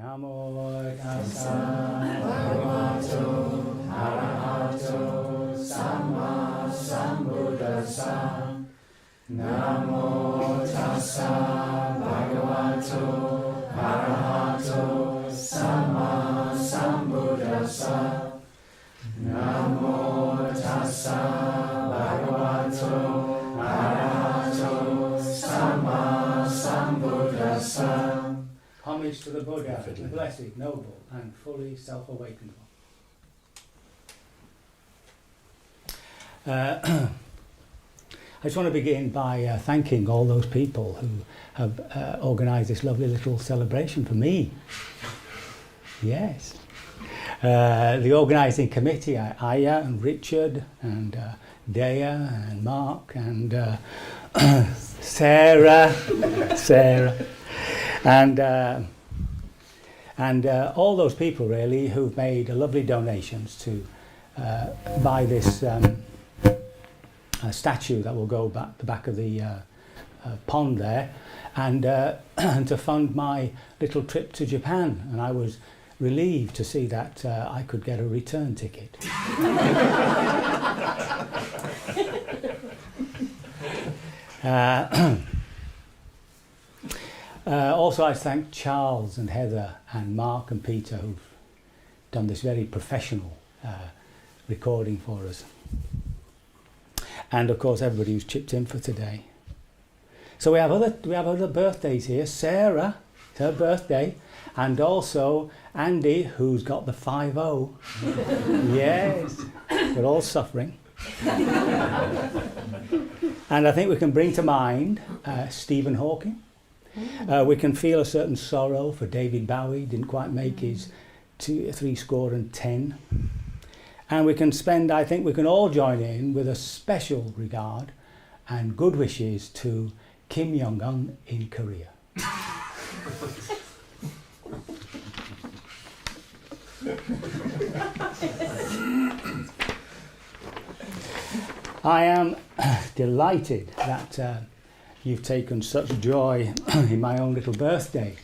Namo tassa bhagavato arahato samma sambuddhassa. Namo tassa bhagavato arahato samma sambuddhassa. Namo tassa bhagavato arahato samma sambuddhassa. Homage to the Buddha, the blessed, noble, and fully self-awakened one. I just want to begin by thanking all those people who have organised this lovely little celebration for me. Yes. The organising committee, Aya and Richard and Dea and Mark and Sarah, and all those people really who've made lovely donations to buy this statue that will go back the back of the pond there, and to fund my little trip to Japan. And I was relieved to see that I could get a return ticket. Also, I thank Charles and Heather and Mark and Peter who've done this very professional recording for us. And of course, everybody who's chipped in for today. So we have other birthdays here. Sarah, it's her birthday, and also Andy, who's got the 5-0. Yes, we're all suffering. And I think we can bring to mind Stephen Hawking. We can feel a certain sorrow for David Bowie, didn't quite make his 70. And we can I think we can all join in with a special regard and good wishes to Kim Jong-un in Korea. I am delighted that you've taken such joy in my own little birthday.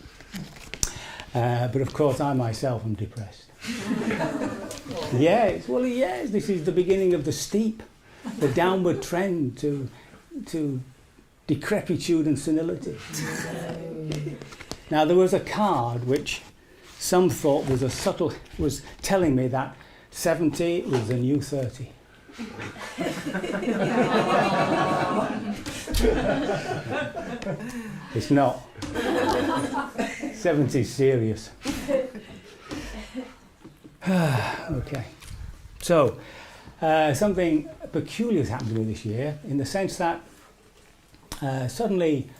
But of course I myself am depressed. Yes, this is the beginning of the steep, the downward trend to decrepitude and senility. Now there was a card which some thought was telling me that 70 was the new 30. It's not. 70's serious. Okay. So, something peculiar has happened to me this year, in the sense that suddenly,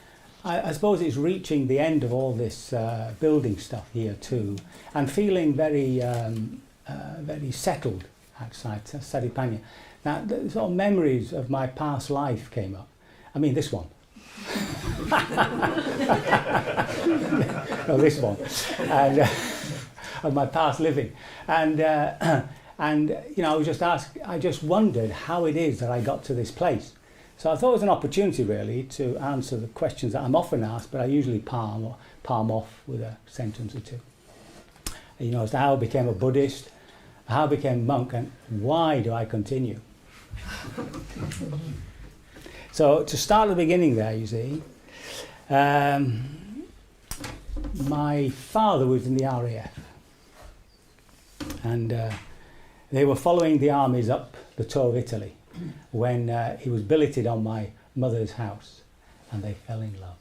I suppose it's reaching the end of all this building stuff here too, and feeling very settled outside Saripanya. Now, the sort of memories of my past life came up. I mean, this one. No, this one. And of my past living. And you know, I just wondered how it is that I got to this place. So I thought it was an opportunity really to answer the questions that I'm often asked, but I usually palm off with a sentence or two. You know, as to how I became a Buddhist, how I became a monk, and why do I continue? So to start at the beginning there, you see, my father was in the RAF, and they were following the armies up the toe of Italy when he was billeted on my mother's house, and they fell in love.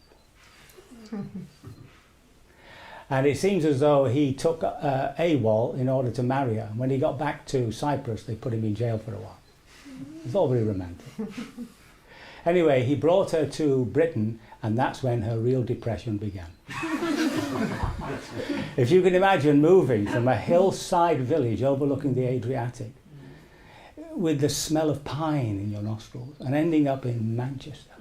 And it seems as though he took AWOL in order to marry her. When he got back to Cyprus, they put him in jail for a while. It's all very romantic. Anyway, he brought her to Britain, and that's when her real depression began. If you can imagine moving from a hillside village overlooking the Adriatic with the smell of pine in your nostrils and ending up in Manchester.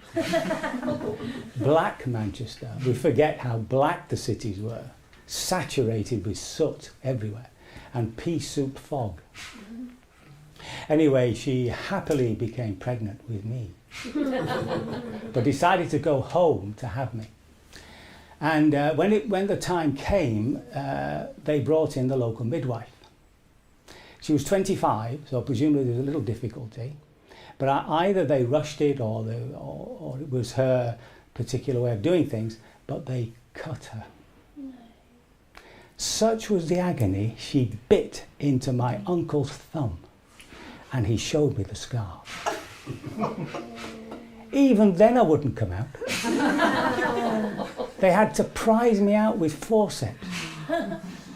Black Manchester. We forget how black the cities were, saturated with soot everywhere and pea soup fog. Anyway, she happily became pregnant with me, but decided to go home to have me. And when the time came, they brought in the local midwife. She was 25, so presumably there was a little difficulty. But either they rushed it or it was her particular way of doing things, but they cut her. No. Such was the agony, she bit into my uncle's thumb, and he showed me the scar. Even then I wouldn't come out. They had to prise me out with forceps.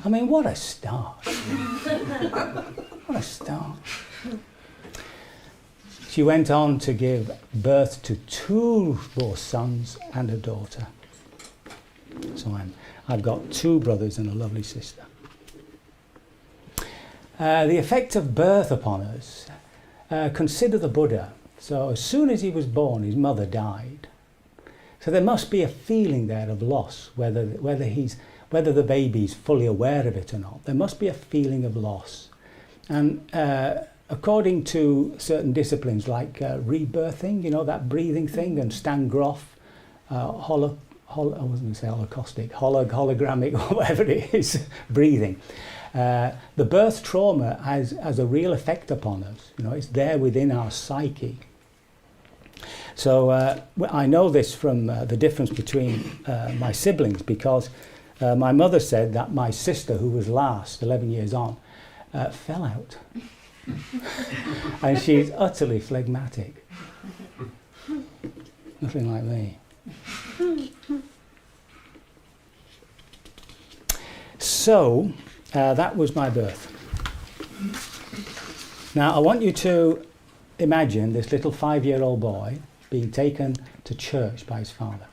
I mean, what a start. What a start. She went on to give birth to 2 more sons and a daughter. So I've got 2 brothers and a lovely sister. The effect of birth upon us. Consider the Buddha. So as soon as he was born, his mother died. So there must be a feeling there of loss, whether the baby's fully aware of it or not. There must be a feeling of loss. And according to certain disciplines like rebirthing, you know, that breathing thing, and Stan Groff, I wasn't going to say hologramic or whatever it is, breathing. The birth trauma has a real effect upon us. You know, it's there within our psyche. So I know this from the difference between my siblings, because my mother said that my sister, who was last, 11 years on, fell out. And she's utterly phlegmatic. Nothing like me. So, that was my birth. Now, I want you to imagine this little 5-year-old boy being taken to church by his father.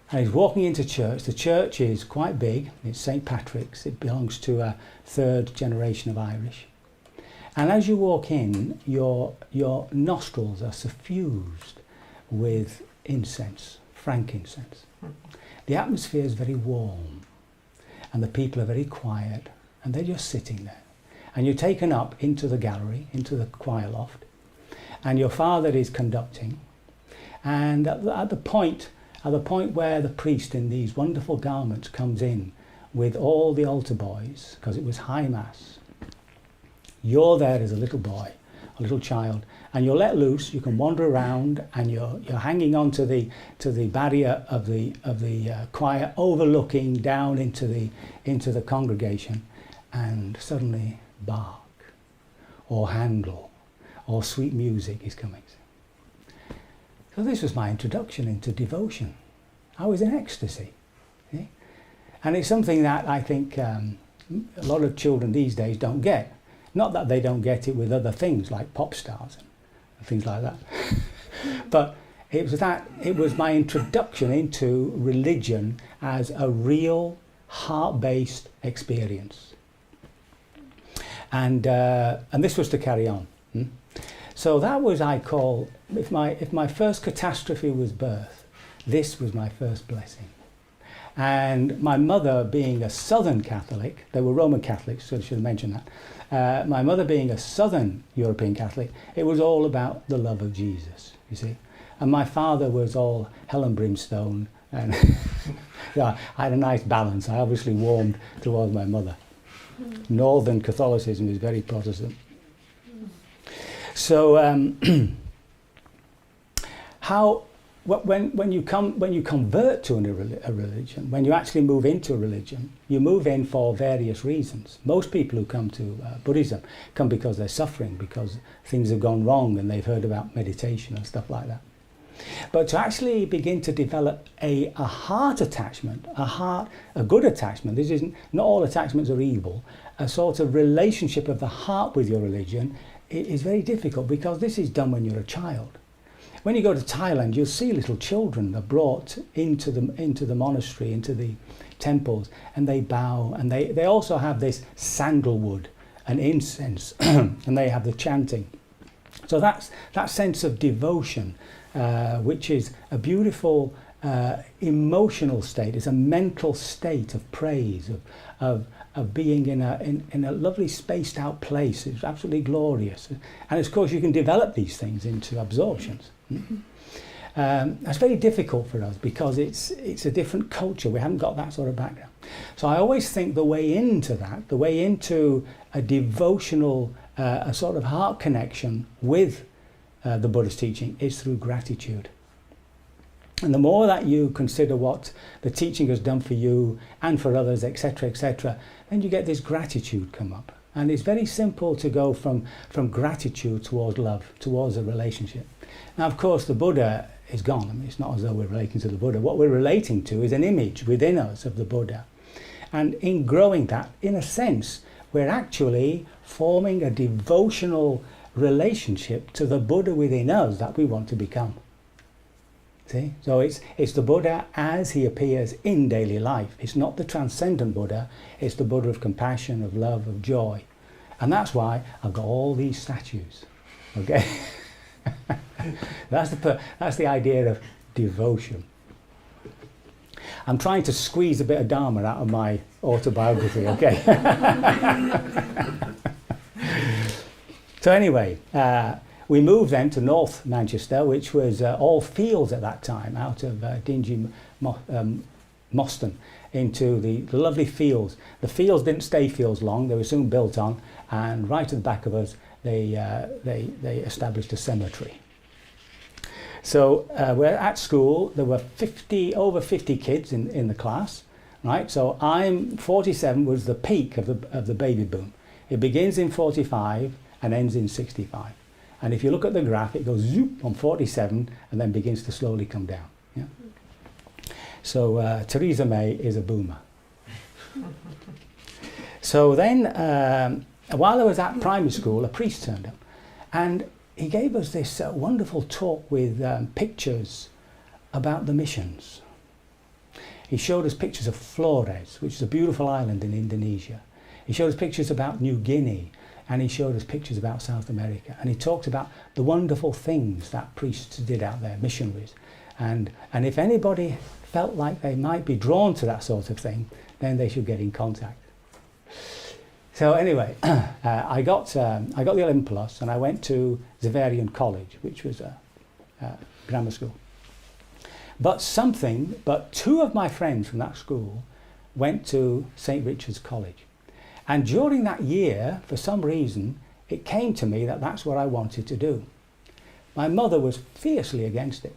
And he's walking into church. The church is quite big. It's St. Patrick's. It belongs to a 3rd generation of Irish. And as you walk in, your nostrils are suffused with incense, frankincense. The atmosphere is very warm, and the people are very quiet, and they're just sitting there. And you're taken up into the gallery, into the choir loft, and your father is conducting. And at the point where the priest in these wonderful garments comes in with all the altar boys, because it was high mass, you're there as a little boy, a little child, and you're let loose. You can wander around, and you're hanging on to the barrier of the choir, overlooking down into the congregation, and suddenly Bach or Handel or sweet music is coming. So this was my introduction into devotion. I was in ecstasy. See? And it's something that I think a lot of children these days don't get. Not that they don't get it with other things like pop stars and things like that. But it was my introduction into religion as a real heart-based experience. And this was to carry on. So that was, I call, if my first catastrophe was birth, this was my first blessing. And my mother being a Southern Catholic, they were Roman Catholics, so I should have mentioned that. My mother being a Southern European Catholic, it was all about the love of Jesus, you see. And my father was all hell and brimstone, and yeah, I had a nice balance. I obviously warmed towards my mother. Northern Catholicism is very Protestant. So when you convert to a religion, when you actually move into a religion, you move in for various reasons. Most people who come to Buddhism come because they're suffering, because things have gone wrong and they've heard about meditation and stuff like that. But to actually begin to develop a heart attachment, a good attachment, this isn't, not all attachments are evil, a sort of relationship of the heart with your religion is very difficult, because this is done when you're a child. When you go to Thailand, you'll see little children are brought into the monastery, into the temples, and they bow, and they also have this sandalwood and incense, and they have the chanting. So that's that sense of devotion, which is a beautiful emotional state. It's a mental state of praise, of being in a lovely spaced out place. It's absolutely glorious. And of course you can develop these things into absorptions. That's very difficult for us because it's a different culture. We haven't got that sort of background. So I always think the way into that, the way into a devotional, a sort of heart connection with the Buddha's teaching is through gratitude. And the more that you consider what the teaching has done for you and for others, etc., then you get this gratitude come up. And it's very simple to go from gratitude towards love, towards a relationship. Now, of course, the Buddha is gone. I mean, it's not as though we're relating to the Buddha. What we're relating to is an image within us of the Buddha. And in growing that, in a sense, we're actually forming a devotional relationship to the Buddha within us that we want to become. See? So it's the Buddha as he appears in daily life. It's not the transcendent Buddha, it's the Buddha of compassion, of love, of joy. And that's why I've got all these statues. Okay? That's the idea of devotion. I'm trying to squeeze a bit of Dharma out of my autobiography, okay? So anyway, we moved then to North Manchester, which was all fields at that time, out of dingy Moston into the lovely fields. The fields didn't stay fields long, they were soon built on, and right at the back of us they established a cemetery. So we're at school, there were over 50 kids in the class, right? So I'm 47 was the peak of the baby boom. It begins in 45 and ends in 65. And if you look at the graph, it goes zoop on 47 and then begins to slowly come down. Yeah? So Theresa May is a boomer. So then, while I was at primary school, a priest turned up. And he gave us this wonderful talk with pictures about the missions. He showed us pictures of Flores, which is a beautiful island in Indonesia. He showed us pictures about New Guinea, and he showed us pictures about South America. And he talked about the wonderful things that priests did out there, missionaries. And if anybody felt like they might be drawn to that sort of thing, then they should get in contact. So anyway, I got the 11 plus, and I went to Xaverian College, which was a grammar school. But two of my friends from that school went to St. Richard's College. And during that year, for some reason, it came to me that that's what I wanted to do. My mother was fiercely against it.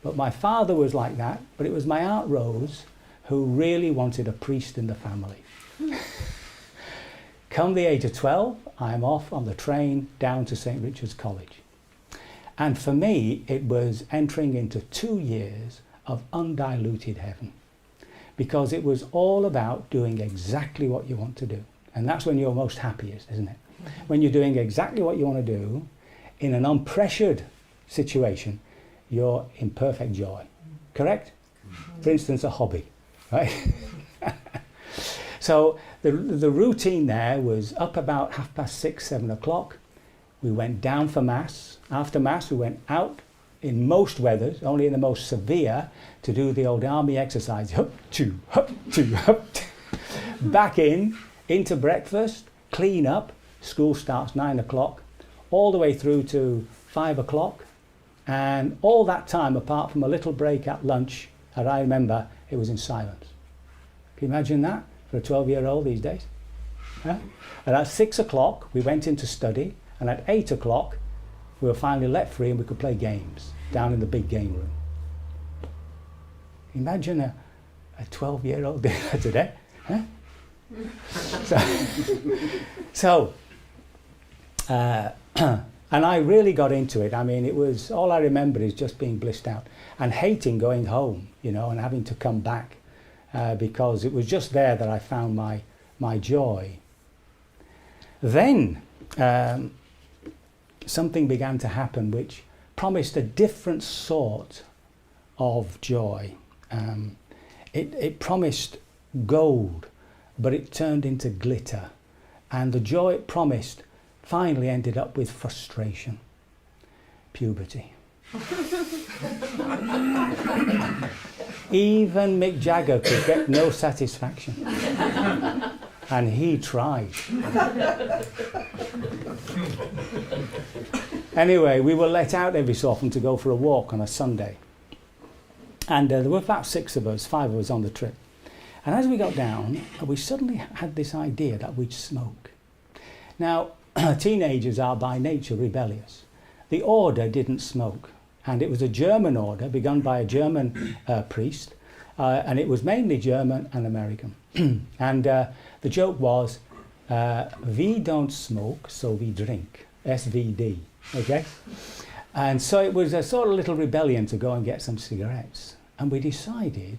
But my father was like that, but it was my Aunt Rose who really wanted a priest in the family. Come the age of 12, I'm off on the train down to St. Richard's College. And for me, it was entering into 2 years of undiluted heaven. Because it was all about doing exactly what you want to do. And that's when you're most happiest, isn't it? When you're doing exactly what you want to do, in an unpressured situation, you're in perfect joy. Correct? For instance, a hobby, right? So the routine there was up about 6:30, 7 o'clock. We went down for Mass. After Mass, we went out in most weathers, only in the most severe, to do the old army exercise. Hup, choo, hup, choo, hup. Back into breakfast, clean up. School starts 9 o'clock, all the way through to 5 o'clock. And all that time, apart from a little break at lunch, and I remember it was in silence. Can you imagine that for a 12-year-old these days? Yeah? And at 6 o'clock, we went into study, and at 8 o'clock, we were finally let free and we could play games down in the big game room. Imagine a 12-year-old today. Huh? And I really got into it. I mean, it was, all I remember is just being blissed out and hating going home, and having to come back because it was just there that I found my joy. Then something began to happen which promised a different sort of joy. It promised gold, but it turned into glitter. And the joy it promised finally ended up with frustration. Puberty. Even Mick Jagger could get no satisfaction. And he tried. Anyway, we were let out every so often to go for a walk on a Sunday. And there were about 6 of us, 5 of us on the trip. And as we got down, we suddenly had this idea that we'd smoke. Now, teenagers are by nature rebellious. The order didn't smoke. And it was a German order begun by a German priest. And it was mainly German and American. And the joke was, we don't smoke, so we drink. SVD, okay? And so it was a sort of little rebellion to go and get some cigarettes. And we decided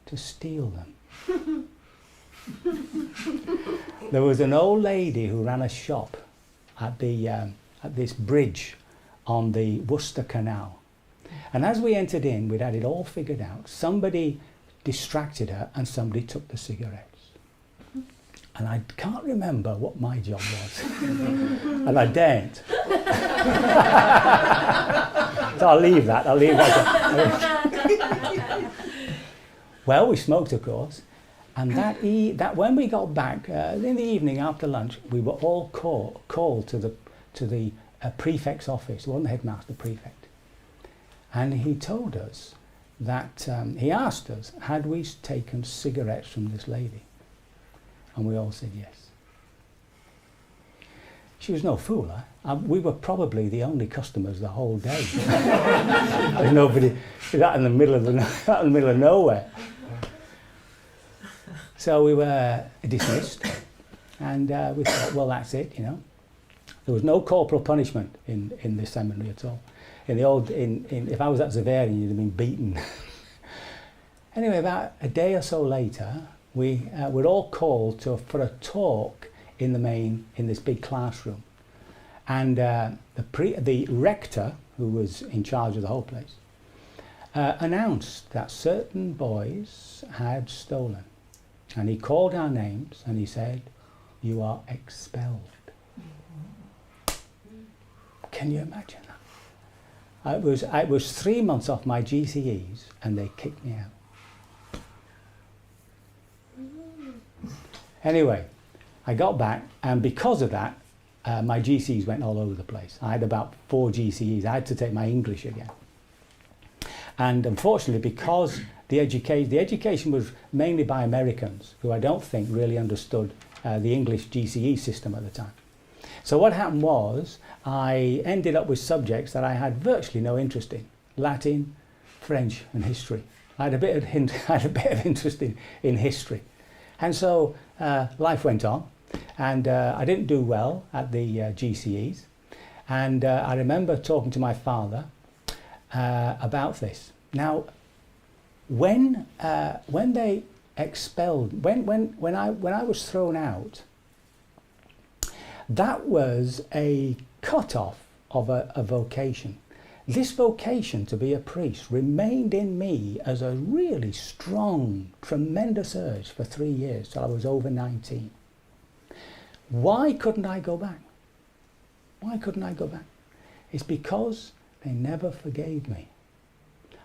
to steal them. There was an old lady who ran a shop at this bridge on the Worcester Canal. And as we entered in, we'd had it all figured out. Somebody distracted her and somebody took the cigarettes. And I can't remember what my job was. And I daren't. So I'll leave that. Well, we smoked, of course. And that when we got back in the evening after lunch, we were all called to the prefect's office. It wasn't the headmaster, prefect. And he told us that, he asked us, had we taken cigarettes from this lady? And we all said yes. She was no fool, huh? We were probably the only customers the whole day. There's nobody out in the middle of nowhere. So we were dismissed, and we thought, well, that's it, you know. There was no corporal punishment in this seminary at all. If I was at Zavarian, you'd have been beaten. Anyway, about a day or so later, we were all called for a talk in this big classroom. And the rector, who was in charge of the whole place, announced that certain boys had stolen. And he called our names and he said, "You are expelled." Can you imagine that? I was 3 months off my GCEs and they kicked me out. Anyway, I got back, and because of that, my GCEs went all over the place. I had about 4 GCEs. I had to take my English again. And unfortunately, because the education was mainly by Americans, who I don't think really understood the English GCE system at the time. So what happened was, I ended up with subjects that I had virtually no interest in: Latin, French, and history. I had a bit of interest in history. And so life went on, and I didn't do well at the GCEs. And I remember talking to my father about this. Now, when they expelled, when I was thrown out, that was a cut-off of a vocation. This vocation to be a priest remained in me as a really strong, tremendous urge for 3 years till I was over 19. Why couldn't I go back? Why couldn't I go back? It's because they never forgave me.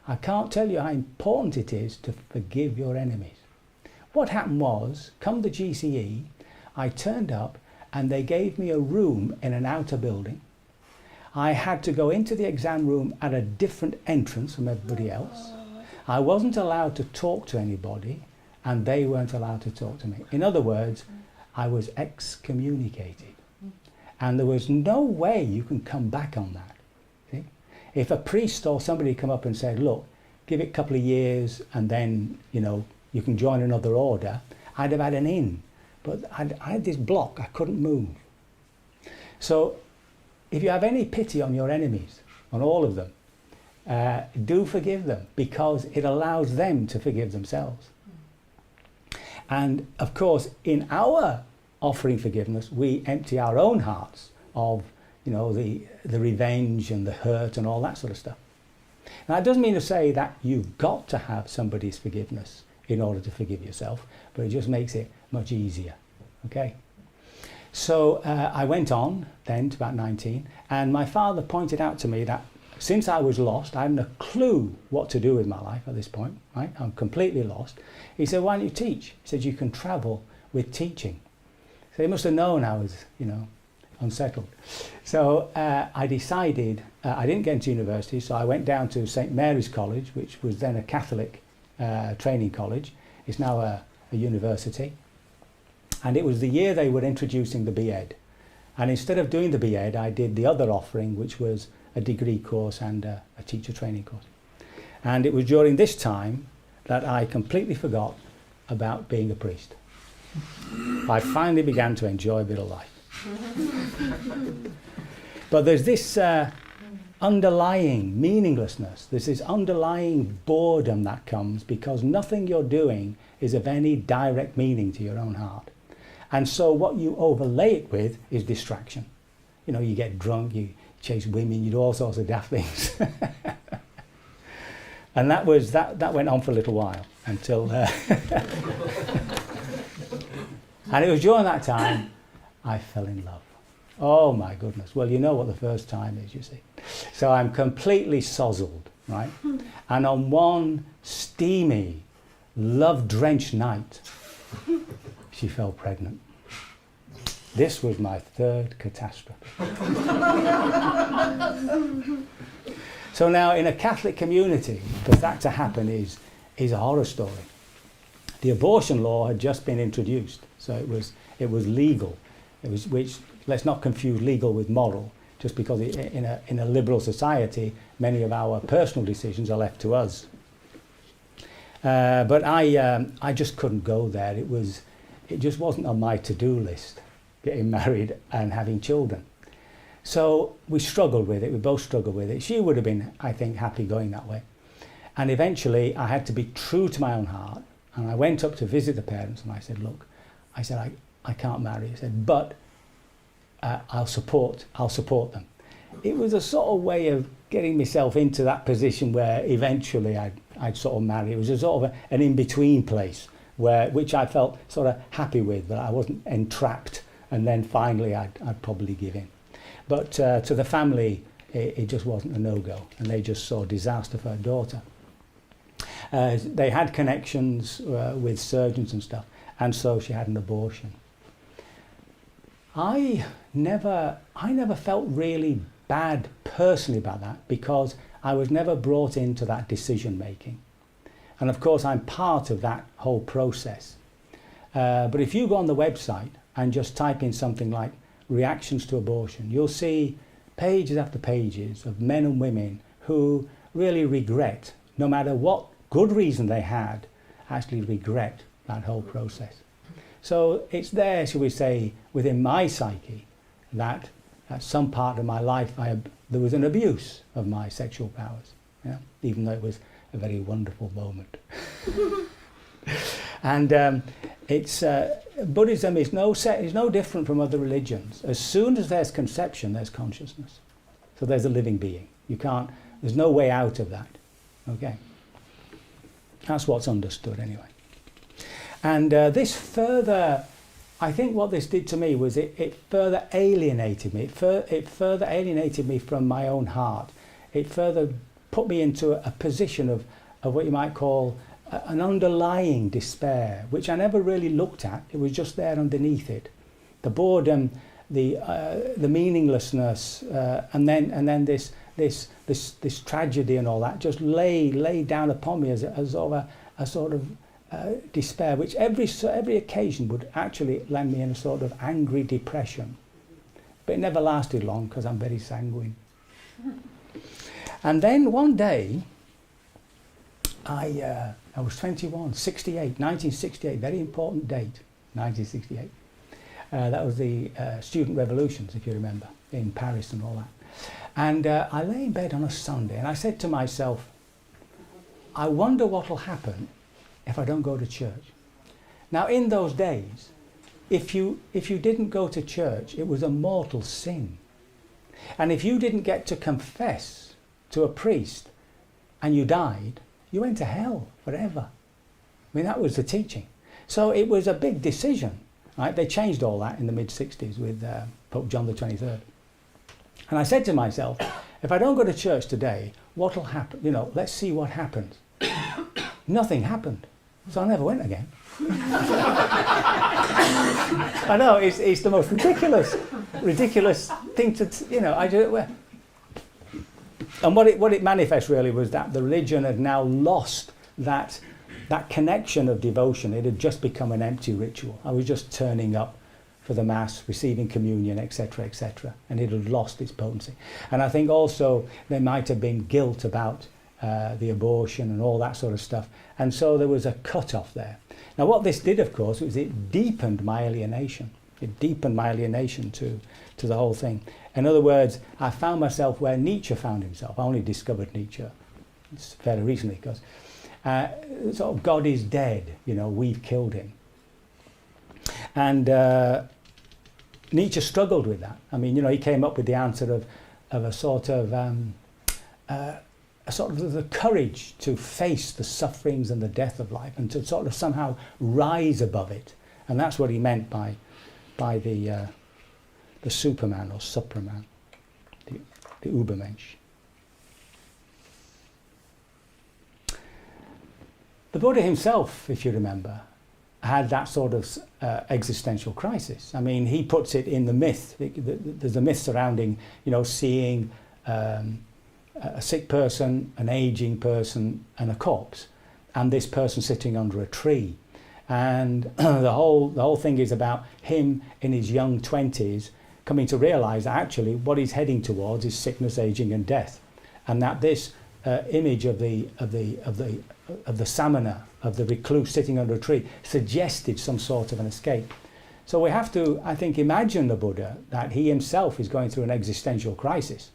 I can't tell you how important it is to forgive your enemies. What happened was, come the GCE, I turned up and they gave me a room in an outer building. I had to go into the exam room at a different entrance from everybody else. I wasn't allowed to talk to anybody, and they weren't allowed to talk to me. In other words, I was excommunicated. And there was no way you can come back on that. See? If a priest or somebody come up and said, look, give it a couple of years and then, you know, you can join another order, I'd have had an in. But I had this block, I couldn't move. So if you have any pity on your enemies, on all of them, do forgive them, because it allows them to forgive themselves. And of course, in our offering forgiveness, we empty our own hearts of, you know, the revenge and the hurt and all that sort of stuff. Now, that doesn't mean to say that you've got to have somebody's forgiveness in order to forgive yourself, but it just makes it much easier. Okay? So I went on then to about 19, and my father pointed out to me that since I was lost, I hadn't a clue what to do with my life at this point, right? I'm completely lost. He said, why don't you teach? He said, you can travel with teaching. So he must have known I was, you know, unsettled. So I decided, I didn't get into university, so I went down to St Mary's College, which was then a Catholic training college. It's now a university. And it was the year they were introducing the B.Ed. And instead of doing the B.Ed, I did the other offering, which was a degree course and a teacher training course. And it was during this time that I completely forgot about being a priest. I finally began to enjoy a bit of life. But there's this underlying meaninglessness, there's this underlying boredom that comes because nothing you're doing is of any direct meaning to your own heart. And so what you overlay it with is distraction. You know, you get drunk, you chase women, you do all sorts of daft things. And that went on for a little while until... And it was during that time I fell in love. Oh my goodness. Well, you know what the first time is, you see. So I'm completely sozzled, right? And on one steamy, love-drenched night, she fell pregnant. This was my third catastrophe. So now in a Catholic community, for that to happen is a horror story. The abortion law had just been introduced, so it was legal. Which let's not confuse legal with moral, just because in a liberal society, many of our personal decisions are left to us. But I just couldn't go there. It just wasn't on my to-do list, getting married and having children. So we struggled with it. We both struggled with it. She would have been, I think, happy going that way. And eventually, I had to be true to my own heart. And I went up to visit the parents, and I said, "Look," I said, I can't marry. I said, "But I'll support them." It was a sort of way of getting myself into that position where eventually I'd sort of marry. It was a sort of an in-between place which I felt sort of happy with, but I wasn't entrapped. And then finally I'd probably give in. But to the family, it just wasn't a no-go, and they just saw disaster for her daughter. They had connections with surgeons and stuff, and so she had an abortion. I never felt really bad personally about that because I was never brought into that decision making. And of course I'm part of that whole process. But if you go on the website and just type in something like reactions to abortion, you'll see pages after pages of men and women who really regret, no matter what good reason they had, actually regret that whole process. So it's there, shall we say, within my psyche that at some part of my life there was an abuse of my sexual powers, you know, even though it was a very wonderful moment. And Buddhism is no different from other religions. As soon as there's conception, there's consciousness. So there's a living being. There's no way out of that. Okay? That's what's understood anyway. And this further, I think what this did to me was it further alienated me. It further alienated me from my own heart. It further put me into a position of what you might call an underlying despair, which I never really looked at. It was just there underneath it. The boredom, the meaninglessness, and then this tragedy and all that just lay down upon me as a sort of despair, which every occasion would actually land me in a sort of angry depression. But it never lasted long because I'm very sanguine. And then one day, I was 21, 1968, very important date, 1968. That was the student revolutions, if you remember, in Paris and all that. And I lay in bed on a Sunday and I said to myself, I wonder what will happen if I don't go to church. Now in those days, if you didn't go to church, it was a mortal sin. And if you didn't get to confess to a priest and you died, you went to hell forever. I mean, that was the teaching. So it was a big decision, right? They changed all that in the mid-60s with Pope John the 23rd. And I said to myself, if I don't go to church today, what will happen? You know, let's see what happens. Nothing happened. So I never went again. I know, it's the most ridiculous ridiculous thing to, I do it where. And what it manifests really was that the religion had now lost that connection of devotion. It had just become an empty ritual. I was just turning up for the Mass, receiving communion, etc., and it had lost its potency. And I think also there might have been guilt about the abortion and all that sort of stuff, and so there was a cut-off there. Now what this did, of course, was it deepened my alienation. It deepened my alienation to the whole thing. In other words, I found myself where Nietzsche found himself. I only discovered Nietzsche fairly recently, because sort of God is dead, we've killed him. And Nietzsche struggled with that. I mean, he came up with the answer of a sort of the courage to face the sufferings and the death of life, and to sort of somehow rise above it. And that's what he meant by the Superman or Supraman, the Übermensch. The Buddha himself, if you remember, had that sort of existential crisis. I mean, he puts it in the myth. There's a myth surrounding, seeing a sick person, an aging person, and a corpse, and this person sitting under a tree. And the whole thing is about him in his young 20s coming to realise that actually what he's heading towards is sickness, aging, and death, and that this image of the samana, of the recluse sitting under a tree, suggested some sort of an escape. So we have to, I think, imagine the Buddha, that he himself is going through an existential crisis,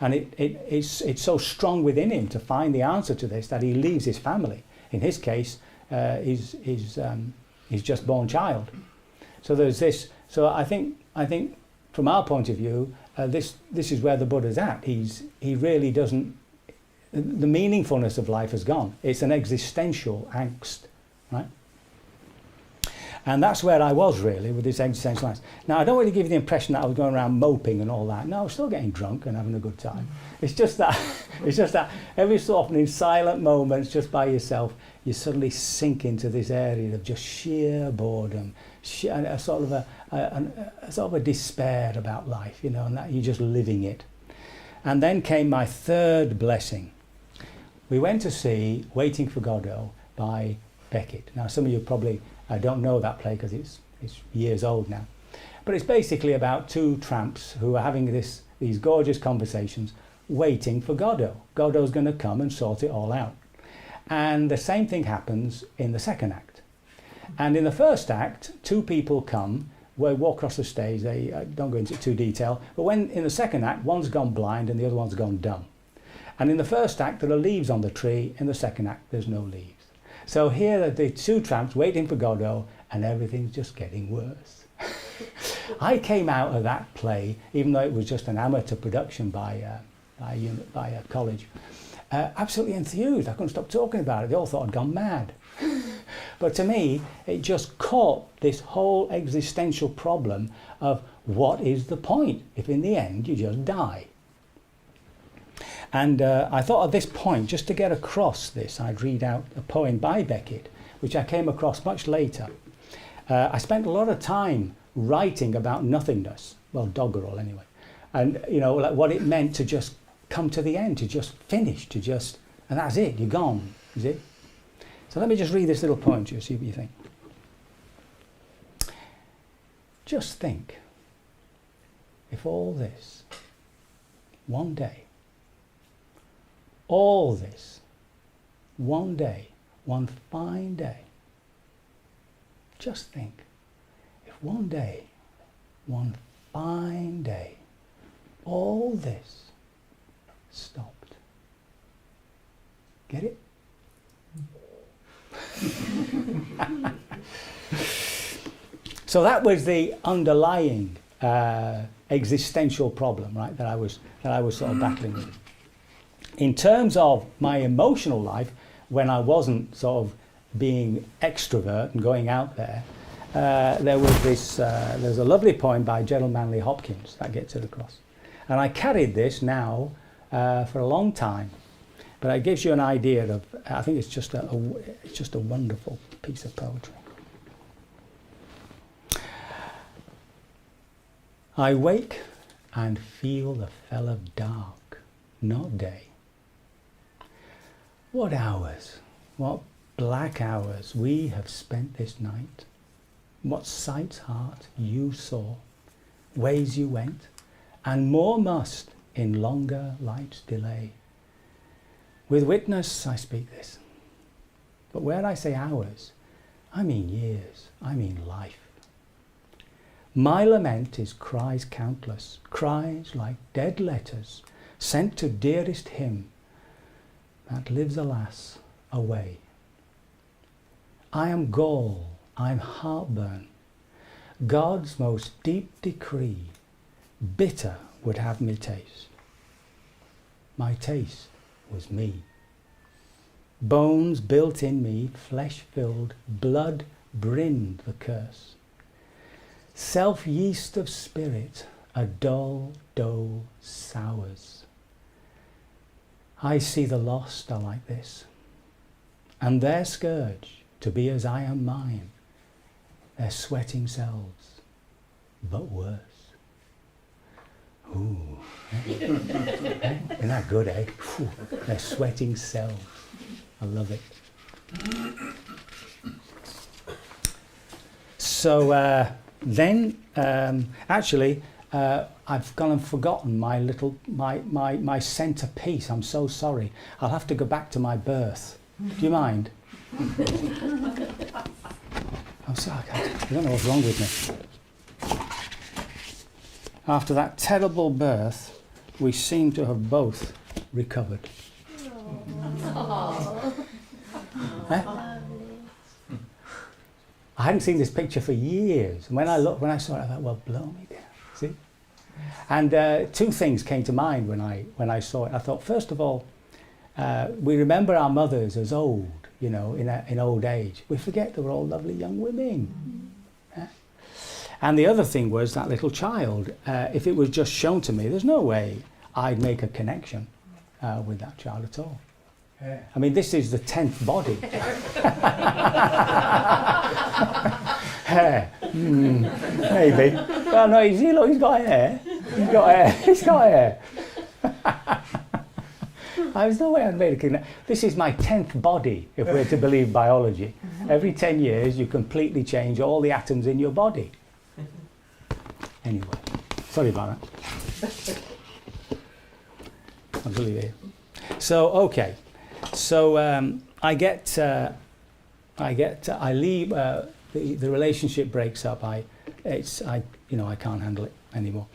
and it's so strong within him to find the answer to this that he leaves his family. In his case, his just born child. So there's this. So I think from our point of view, this is where the Buddha's at. He really doesn't. The meaningfulness of life has gone. It's an existential angst, right? And that's where I was really with this existential angst. Now, I don't really give you the impression that I was going around moping and all that. No, I was still getting drunk and having a good time. It's just that every so often in silent moments, just by yourself, you suddenly sink into this area of just sheer boredom, a sort of a despair about life, and that you're just living it. And then came my third blessing. We went to see Waiting for Godot by Beckett. Now, some of you probably don't know that play because it's years old now. But it's basically about two tramps who are having these gorgeous conversations, waiting for Godot. Godot's going to come and sort it all out. And the same thing happens in the second act. And in the first act, two people come, walk across the stage. They don't go into too detail, but when in the second act, one's gone blind and the other one's gone dumb. And in the first act, there are leaves on the tree. In the second act, there's no leaves. So here are the two tramps waiting for Godot, and everything's just getting worse. I came out of that play, even though it was just an amateur production by a college, absolutely enthused. I couldn't stop talking about it. They all thought I'd gone mad. But to me, it just caught this whole existential problem of what is the point if in the end you just die. And I thought at this point, just to get across this, I'd read out a poem by Beckett, which I came across much later. I spent a lot of time writing about nothingness, well, doggerel anyway, and like what it meant to just come to the end, to just finish, and that's it, you're gone, is it? So let me just read this little poem to you, see what you think. Just think, if all this, one day, all this, one day, one fine day, just think, if one day, one fine day, all this stopped. Get it? So that was the underlying existential problem, right? That I was sort of battling with. In terms of my emotional life, when I wasn't sort of being extrovert and going out there, there was this. There's a lovely poem by Gerald Manley Hopkins that gets it across, and I carried this now for a long time. But it gives you an idea of. I think it's just a wonderful piece of poetry. I wake and feel the fell of dark, not day. What hours, what black hours we have spent this night. What sights, heart, you saw, ways you went, and more must in longer light's delay. With witness I speak this, but where I say hours, I mean years, I mean life. My lament is cries countless, cries like dead letters sent to dearest him that lives, alas, away. I am gall, I'm heartburn, God's most deep decree, bitter would have me taste. My taste was me. Bones built in me, flesh filled, blood brimmed the curse. Self-yeast of spirit, a dull dough sours. I see the lost are like this, and their scourge, to be as I am mine, their sweating selves, but worse. Ooh, isn't that good, eh? Whew. Their sweating selves. I love it. So then, actually, I've gone and forgotten my centerpiece. I'm so sorry. I'll have to go back to my birth. Do you mind? I'm sorry, I don't know what's wrong with me. After that terrible birth, we seem to have both recovered. Eh? I hadn't seen this picture for years. And when I saw it, I thought, well, blow me down. See? And two things came to mind when I saw it. I thought, first of all, we remember our mothers as old, you know, in old age. We forget they were all lovely young women. Yeah? And the other thing was that little child. If it was just shown to me, there's no way I'd make a connection with that child at all. Yeah. I mean, this is the 10th body. Hair. Maybe. Well, no, he's got hair. He's got hair. There's no way I'd make a connection. This is my 10th body, if we're to believe biology. Every 10 years, you completely change all the atoms in your body. Anyway, sorry about that. I'll leave it. So, okay. So I leave. The relationship breaks up. I can't handle it anymore.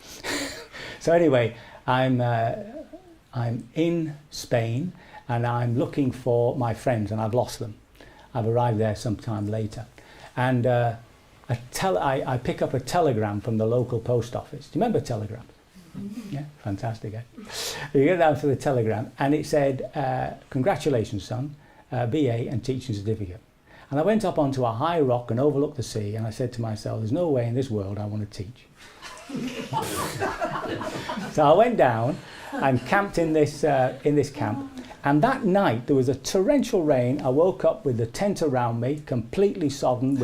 So anyway, I'm in Spain and I'm looking for my friends, and I've lost them. I've arrived there sometime later, and I pick up a telegram from the local post office. Do you remember telegrams? Yeah, fantastic. Eh? You get down to the telegram, and it said, "Congratulations, son, BA and teaching certificate." And I went up onto a high rock and overlooked the sea, and I said to myself, "There's no way in this world I want to teach." So I went down and camped in this camp. And that night there was a torrential rain. I woke up with the tent around me, completely sodden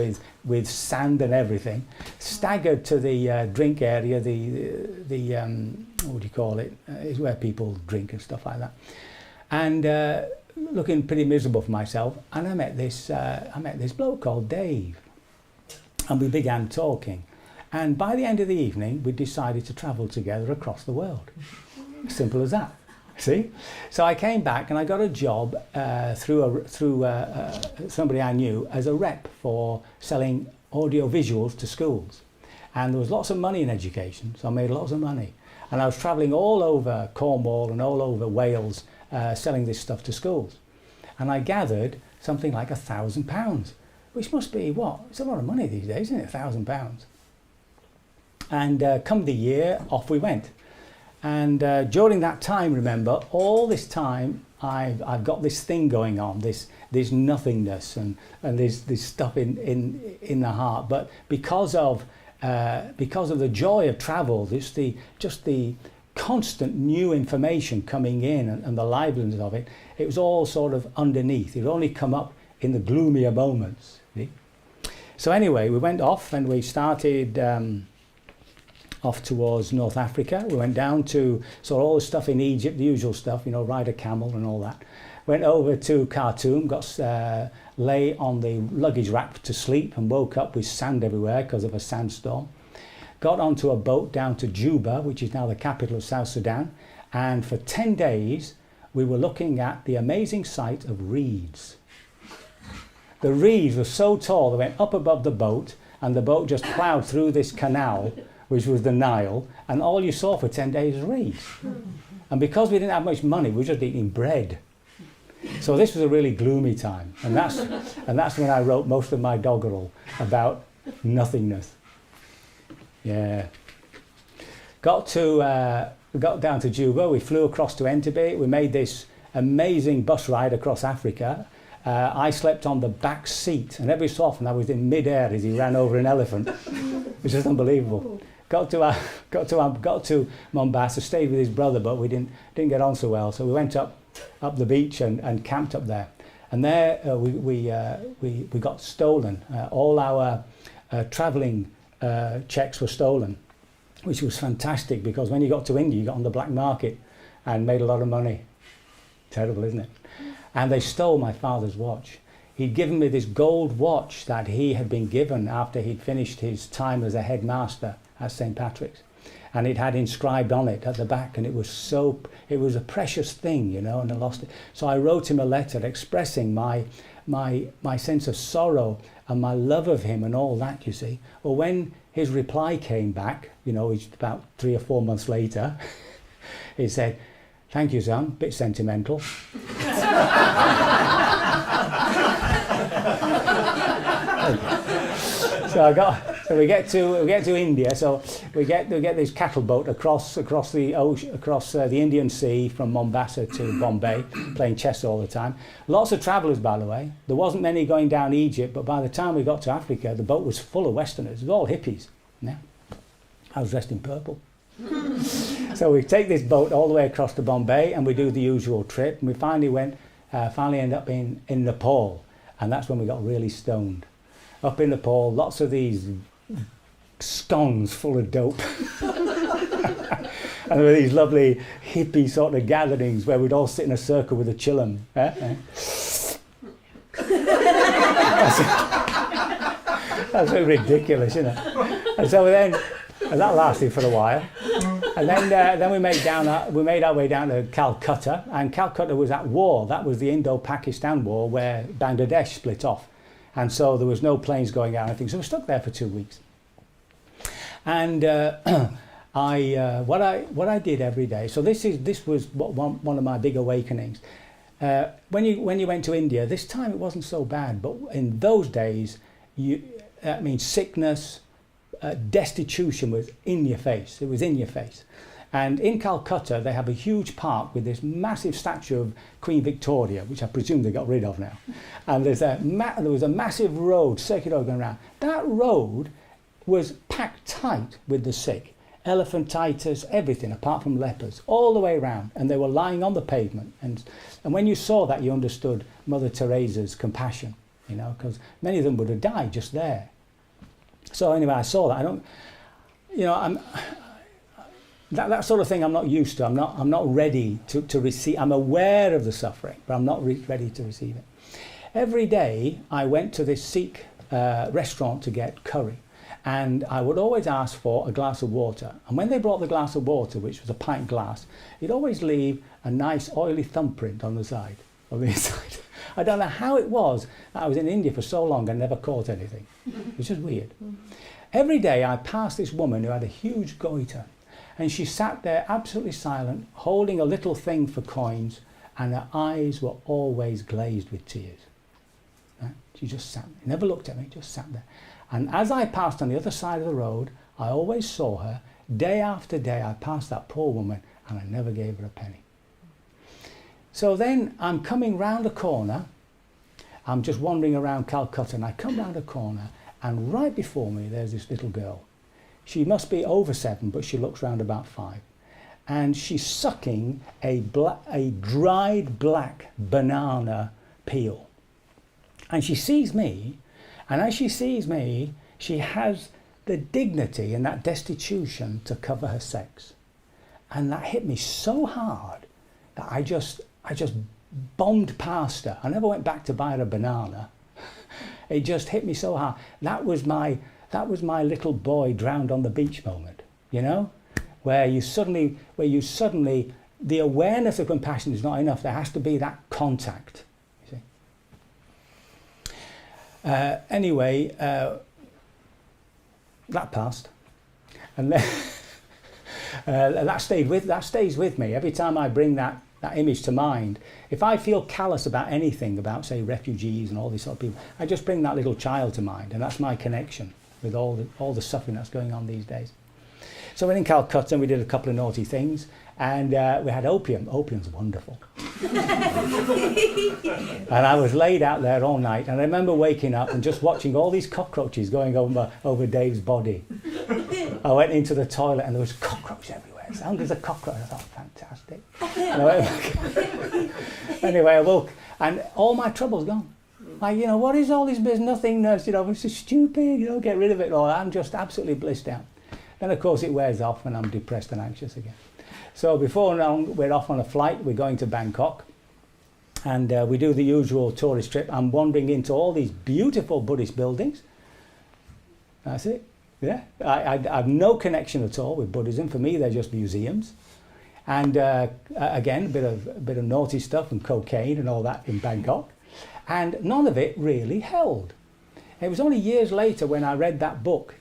with sand and everything. Staggered to the drink area, the what do you call it? It's where people drink and stuff like that. And looking pretty miserable for myself. And I met this bloke called Dave, and we began talking. And by the end of the evening, we decided to travel together across the world. Simple as that. See? So I came back and I got a job through somebody I knew as a rep for selling audio visuals to schools. And there was lots of money in education, so I made lots of money. And I was travelling all over Cornwall and all over Wales selling this stuff to schools. And I gathered something like £1,000, which must be, what? It's a lot of money these days, isn't it? £1,000. And come the year, off we went. And during that time, remember, all this time I've got this thing going on, this nothingness and this stuff in the heart. But because of the joy of travel, just the constant new information coming in and the liveliness of it, it was all sort of underneath. It would only come up in the gloomier moments. See? So anyway, we went off and we started off towards North Africa. We went down to, saw all the stuff in Egypt, the usual stuff, you know, ride a camel and all that. Went over to Khartoum, lay on the luggage rack to sleep and woke up with sand everywhere because of a sandstorm. Got onto a boat down to Juba, which is now the capital of South Sudan, and for 10 days we were looking at the amazing sight of reeds. The reeds were so tall they went up above the boat, and the boat just ploughed through this canal, which was the Nile, and all you saw for 10 days was reeds. And because we didn't have much money, we were just eating bread. So this was a really gloomy time, and that's when I wrote most of my doggerel about nothingness. Yeah. Got down to Juba, we flew across to Entebbe, we made this amazing bus ride across Africa. I slept on the back seat, and every so often I was in mid-air as he ran over an elephant, which is unbelievable. Got to Mombasa, stayed with his brother, but we didn't get on so well. So we went up the beach and camped up there, and there we got stolen. All our travelling checks were stolen, which was fantastic because when you got to India, you got on the black market and made a lot of money. Terrible, isn't it? And they stole my father's watch. He'd given me this gold watch that he had been given after he'd finished his time as a headmaster at St. Patrick's. And it had inscribed on it at the back, and it was a precious thing, you know, and I lost it. So I wrote him a letter expressing my sense of sorrow and my love of him and all that, you see. Well, when his reply came back, you know, about 3 or 4 months later, he said, "Thank you, son, bit sentimental." So we get to India. So we get this cattle boat across the ocean, across the Indian Sea from Mombasa to Bombay, playing chess all the time. Lots of travellers, by the way. There wasn't many going down Egypt, but by the time we got to Africa, the boat was full of Westerners. It was all hippies. Yeah, I was dressed in purple. So we take this boat all the way across to Bombay, and we do the usual trip. And we finally ended up in Nepal, and that's when we got really stoned. Up in Nepal, lots of these scones full of dope. And there were these lovely hippie sort of gatherings where we'd all sit in a circle with a chillum. That's so ridiculous, isn't it? And so then, and that lasted for a while. And then we made our way down to Calcutta, and Calcutta was at war. That was the Indo-Pakistan war where Bangladesh split off. And so there was no planes going out or anything. So we stuck there for 2 weeks. And what I did every day. So this was one of my big awakenings. When you went to India, this time it wasn't so bad. But in those days, sickness, destitution was in your face. It was in your face. And in Calcutta, they have a huge park with this massive statue of Queen Victoria, which I presume they got rid of now. And there was a massive road, circular going around. That road was packed tight with the sick. Elephantitis, everything, apart from lepers, all the way around. And they were lying on the pavement. And when you saw that, you understood Mother Teresa's compassion, you know, because many of them would have died just there. So anyway, I saw that. That sort of thing I'm not used to. I'm not ready to receive. I'm aware of the suffering, but I'm not ready to receive it. Every day I went to this Sikh restaurant to get curry, and I would always ask for a glass of water. And when they brought the glass of water, which was a pint glass, it'd always leave a nice oily thumbprint on the side, on the inside. I don't know how it was that I was in India for so long and never caught anything. It was just weird. Every day I passed this woman who had a huge goiter. And she sat there absolutely silent, holding a little thing for coins, and her eyes were always glazed with tears. Right? She just sat there, never looked at me, just sat there. And as I passed on the other side of the road, I always saw her. Day after day, I passed that poor woman, and I never gave her a penny. So then I'm coming round a corner. I'm just wandering around Calcutta, and I come round a corner, and right before me, there's this little girl. She must be over 7, but she looks round about 5. And she's sucking a dried black banana peel. And she sees me, and as she sees me, she has the dignity and that destitution to cover her sex. And that hit me so hard that I just bombed past her. I never went back to buy her a banana. It just hit me so hard. That was my little boy drowned on the beach moment, you know, where you suddenly, the awareness of compassion is not enough. There has to be that contact. You see. Anyway, that passed, and then that stays with me every time I bring that image to mind. If I feel callous about anything, about say refugees and all these sort of people, I just bring that little child to mind, and that's my connection with all the suffering that's going on these days. So we're in Calcutta, and we did a couple of naughty things, and we had opium. Opium's wonderful. And I was laid out there all night, and I remember waking up and just watching all these cockroaches going over Dave's body. I went into the toilet, and there was cockroaches everywhere. It sounded as a cockroach. I thought, fantastic. Anyway, I woke, and all my trouble's gone. Like, you know, what is all this business? Nothingness, you know, it's just stupid, you know, get rid of it all. I'm just absolutely blissed out. Then, of course, it wears off when I'm depressed and anxious again. So before long, we're off on a flight. We're going to Bangkok. And we do the usual tourist trip. I'm wandering into all these beautiful Buddhist buildings. That's it. Yeah. I have no connection at all with Buddhism. For me, they're just museums. And again, a bit of naughty stuff and cocaine and all that in Bangkok. And none of it really held. It was only years later when I read that book,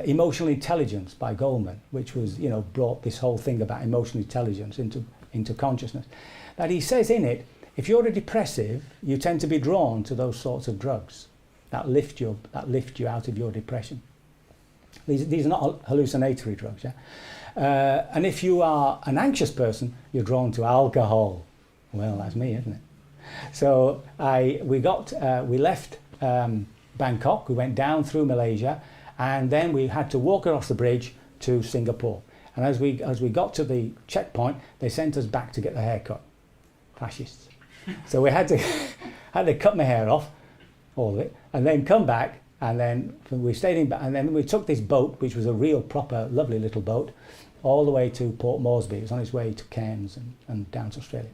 Emotional Intelligence by Goleman, which was, you know, brought this whole thing about emotional intelligence into consciousness, that he says in it, if you're a depressive, you tend to be drawn to those sorts of drugs that lift you out of your depression. These are not hallucinatory drugs, yeah. And if you are an anxious person, you're drawn to alcohol. Well, that's me, isn't it? So we left Bangkok. We went down through Malaysia. And then we had to walk across the bridge to Singapore. And as we got to the checkpoint, they sent us back to get the haircut. Fascists. So we had to cut my hair off, all of it, and then come back. And then we stayed in, and then we took this boat, which was a real proper, lovely little boat, all the way to Port Moresby. It was on its way to Cairns and down to Australia.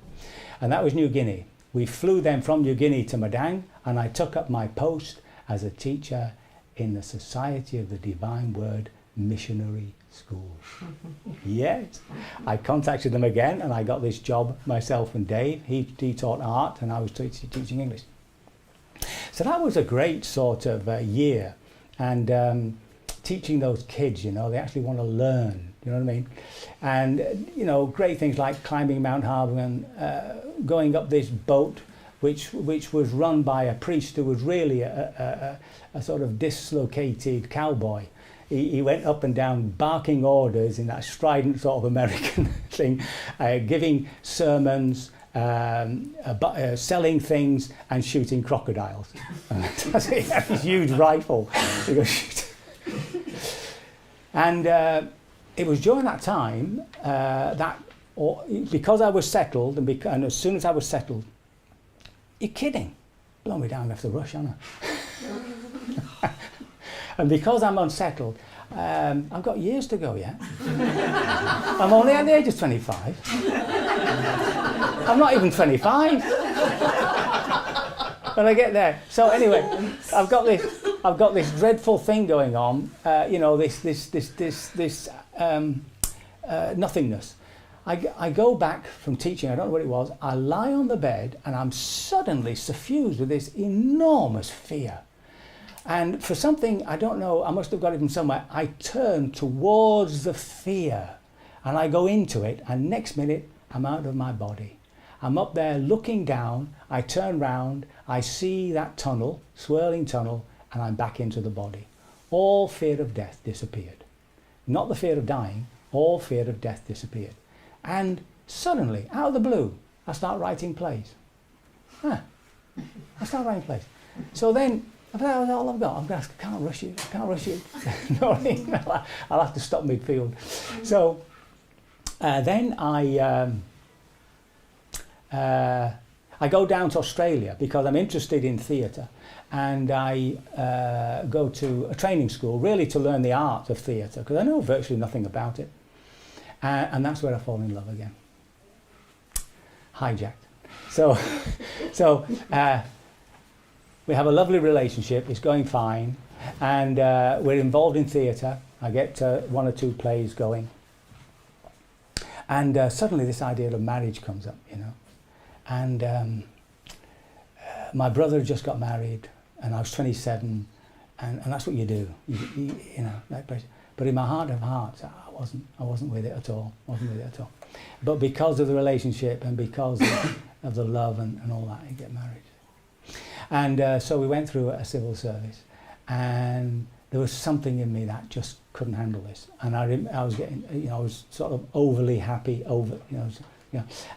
And that was New Guinea. We flew then from New Guinea to Madang, and I took up my post as a teacher in the Society of the Divine Word Missionary School. Yes, I contacted them again, and I got this job, myself and Dave. He taught art, and I was teaching English. So that was a great sort of year, and teaching those kids, you know, they actually want to learn, you know what I mean? And, you know, great things like climbing Mount Harbour, going up this boat, which was run by a priest who was really a sort of dislocated cowboy. He went up and down barking orders in that strident sort of American thing, giving sermons, selling things and shooting crocodiles. That's it. He had this huge rifle. He goes, shoot. And it was during that time because I was settled, and as soon as I was settled, you're kidding. Blow me down, I have to rush, aren't I? And because I'm unsettled, I've got years to go yet. I'm only at the age of 25. I'm not even 25 when I get there. So anyway, I've got this dreadful thing going on. You know, this nothingness. I go back from teaching, I don't know what it was, I lie on the bed and I'm suddenly suffused with this enormous fear. And for something, I don't know, I must have got it from somewhere, I turn towards the fear and I go into it, and next minute I'm out of my body. I'm up there looking down, I turn round, I see that tunnel, swirling tunnel, and I'm back into the body. All fear of death disappeared. Not the fear of dying, all fear of death disappeared. And suddenly, out of the blue, I start writing plays. I start writing plays. So then, that was all I've got. I can't rush it. No, I'll have to stop midfield. So then I I go down to Australia because I'm interested in theatre, and I go to a training school really to learn the art of theatre, because I know virtually nothing about it. And that's where I fall in love again. Hijacked. So we have a lovely relationship, it's going fine, and we're involved in theatre. I get 1 or 2 plays going. And suddenly this idea of marriage comes up, you know. And my brother had just got married, and I was 27, and that's what you do, you know. But in my heart of hearts, I wasn't with it at all. But because of the relationship and because of the love and all that, you get married. And so we went through a civil service, and there was something in me that just couldn't handle this. And I was getting, you know, I was sort of overly happy, And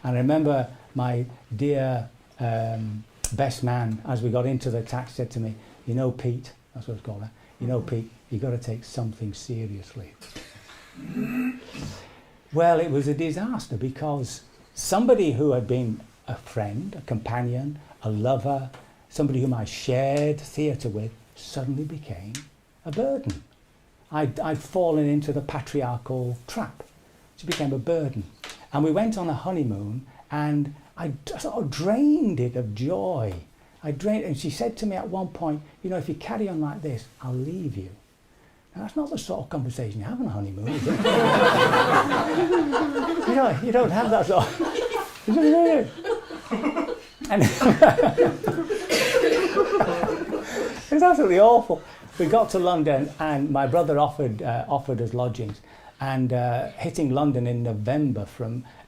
I remember my dear best man, as we got into the taxi, said to me, "You know, Pete," that's what it's called. "You know, Pete, you got to take something seriously." Well, it was a disaster, because somebody who had been a friend, a companion, a lover, somebody whom I shared theatre with, suddenly became a burden. I'd fallen into the patriarchal trap. She became a burden. And we went on a honeymoon, and I sort of drained it of joy. And she said to me at one point, "You know, if you carry on like this, I'll leave you." Now, that's not the sort of conversation you have on a honeymoon, is it? You don't have that sort of... Is it weird? And it was absolutely awful. We got to London, and my brother offered us lodgings. And hitting London in November,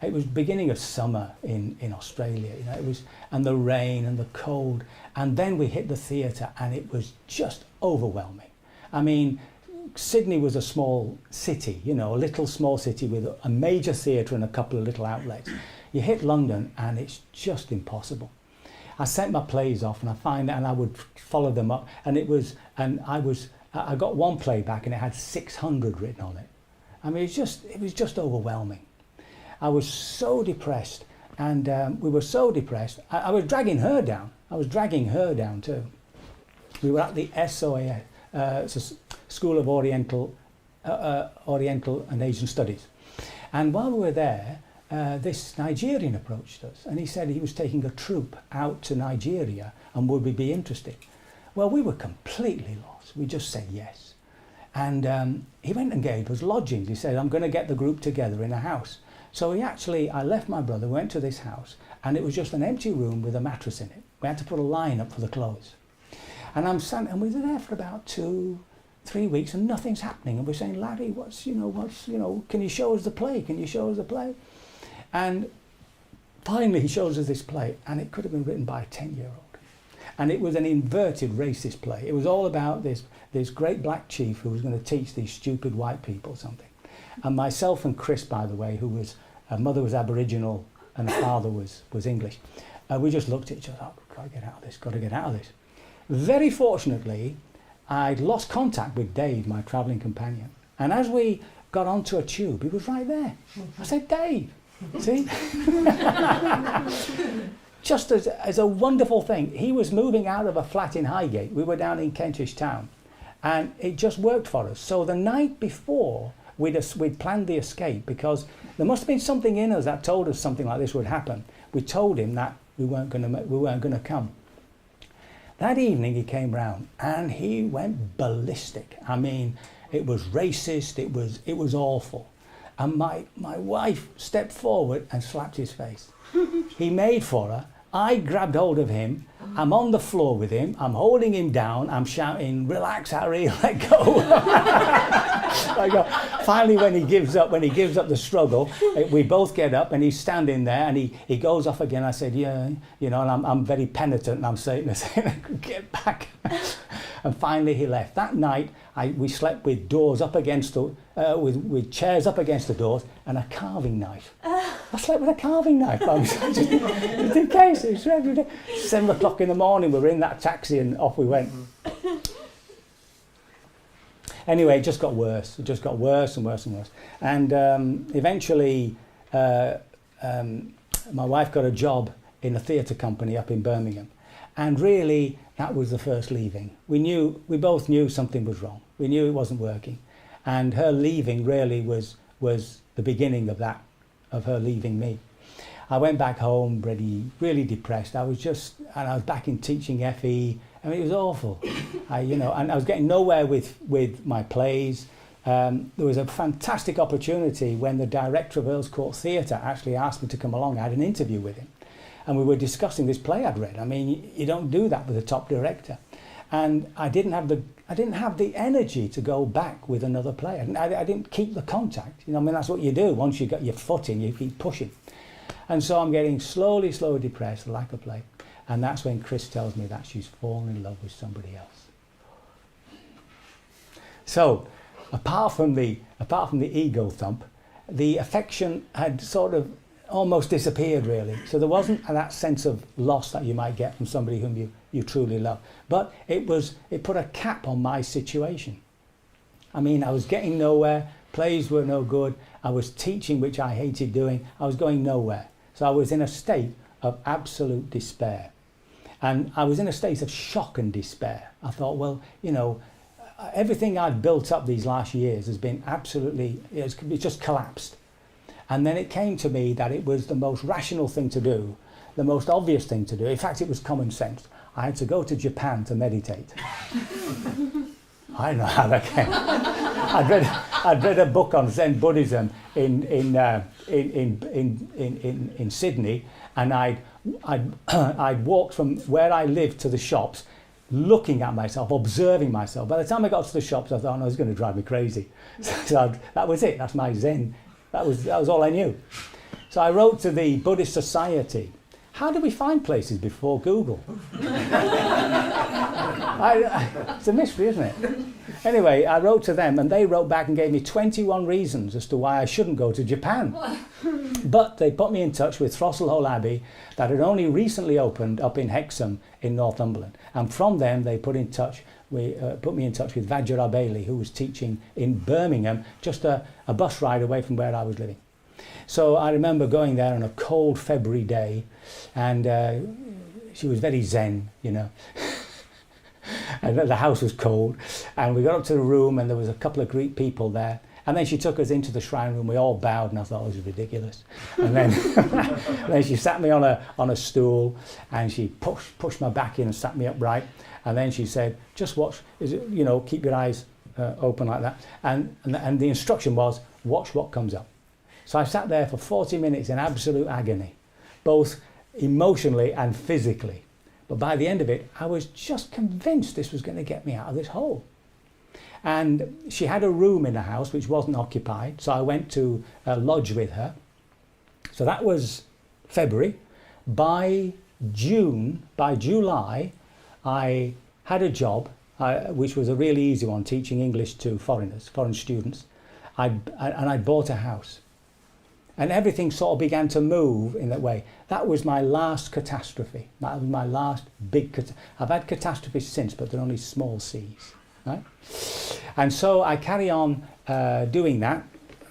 it was beginning of summer in Australia, you know, it was, and the rain and the cold, and then we hit the theatre, and it was just overwhelming. I mean, Sydney was a small city, you know, a little small city with a major theatre and a couple of little outlets. You hit London, and it's just impossible. I sent my plays off, and I would follow them up, and I got one play back, and it had 600 written on it. I mean, it was just overwhelming. I was so depressed, and we were so depressed. I was dragging her down. I was dragging her down too. We were at the SOAS, it's a School of Oriental and Asian Studies. And while we were there, this Nigerian approached us, and he said he was taking a troupe out to Nigeria and would we be interested. Well, we were completely lost. We just said yes. And he went and gave us lodgings. He said, "I'm going to get the group together in a house." So I left my brother, went to this house, and it was just an empty room with a mattress in it. We had to put a line up for the clothes. And and we were there for about 2-3 weeks, and nothing's happening. And we're saying, "Larry, can you show us the play? Can you show us the play?" And finally he shows us this play, and it could have been written by a 10-year-old. And it was an inverted racist play. It was all about this great black chief who was going to teach these stupid white people something. And myself and Chris, by the way, her mother was Aboriginal and her father was English, we just looked at each other, "Oh, got to get out of this. Very fortunately, I'd lost contact with Dave, my travelling companion. And as we got onto a tube, he was right there. I said, "Dave, see?" Just as a wonderful thing, he was moving out of a flat in Highgate. We were down in Kentish Town, and it just worked for us. So the night before, we'd planned the escape, because there must have been something in us that told us something like this would happen. We told him that we weren't going to come. That evening he came round, and he went ballistic. I mean, it was racist. It was awful. And my wife stepped forward and slapped his face. He made for her. I grabbed hold of him. I'm on the floor with him. I'm holding him down. I'm shouting, "Relax, Harry, let go." Finally, when he gives up the struggle, we both get up, and he's standing there, and he goes off again. I said, "Yeah, you know," and I'm very penitent, and I'm saying, "Get back." And finally he left. That night we slept with doors up against with chairs up against the doors and a carving knife. I slept with a carving knife, just in case. It was every day. 7 o'clock in the morning, we were in that taxi and off we went. Anyway, it just got worse. It just got worse and worse and worse. And eventually my wife got a job in a theatre company up in Birmingham. And really, that was the first leaving. We both knew something was wrong. We knew it wasn't working. And her leaving really was the beginning of that, of her leaving me. I went back home really depressed. I was back in teaching FE. I mean, it was awful. And I was getting nowhere with my plays. There was a fantastic opportunity when the director of Earl's Court Theatre actually asked me to come along. I had an interview with him, and we were discussing this play I'd read. I mean, you don't do that with a top director. And I didn't have the energy to go back with another play. I didn't keep the contact. I mean, that's what you do. Once you got your foot in, you keep pushing. And so I'm getting slowly depressed, lack of play. And that's when Chris tells me that she's fallen in love with somebody else. So, apart from the ego thump, the affection had sort of almost disappeared, really. So there wasn't that sense of loss that you might get from somebody whom you truly love. But it put a cap on my situation. I mean, I was getting nowhere. Plays were no good. I was teaching, which I hated doing. I was going nowhere. So I was in a state of absolute despair. And I was in a state of shock and despair. I thought, well, everything I'd built up these last years has been absolutely, it's just collapsed. And then it came to me that it was the most rational thing to do, the most obvious thing to do. In fact, it was common sense. I had to go to Japan to meditate. I don't know how that came. I'd read a book on Zen Buddhism in Sydney, and I'd walked from where I lived to the shops, looking at myself, observing myself. By the time I got to the shops, I thought, no, it's going to drive me crazy. So that was it. That's my Zen. That was all I knew. So I wrote to the Buddhist Society. How do we find places before Google? It's a mystery, isn't it? Anyway, I wrote to them, and they wrote back and gave me 21 reasons as to why I shouldn't go to Japan. But they put me in touch with Throstle Abbey that had only recently opened up in Hexham in Northumberland. And from them, they put me in touch with Vajrayabeli, who was teaching in Birmingham, just a bus ride away from where I was living. So I remember going there on a cold February day, and she was very zen, and the house was cold, and we got up to the room, and there was a couple of Greek people there, and then she took us into the shrine room. We all bowed, and I thought, this is ridiculous. And then, then she sat me on a stool, and she pushed my back in and sat me upright, and then she said, just watch, keep your eyes open like that, and the instruction was, watch what comes up. So I sat there for 40 minutes in absolute agony, both emotionally and physically. But by the end of it, I was just convinced this was going to get me out of this hole. And she had a room in the house which wasn't occupied, so I went to lodge with her. So that was February. By July, I had a job, which was a really easy one, teaching English to foreign students. I'd bought a house. And everything sort of began to move in that way. That was my last catastrophe. That was my last big catastrophe. I've had catastrophes since, but they're only small C's. Right? And so I carry on doing that.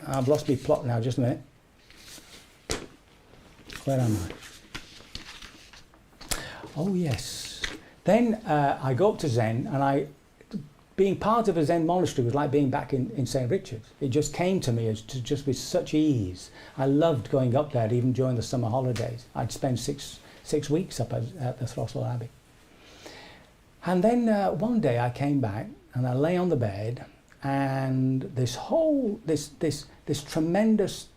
I've lost my plot now, just a minute. Where am I? Oh, yes. Then I go up to Zen, and being part of a Zen monastery was like being back in St. Richard's. It just came to me just with such ease. I loved going up there, even during the summer holidays. I'd spend six weeks up at the Throstle Abbey. And then one day I came back and I lay on the bed, and this tremendous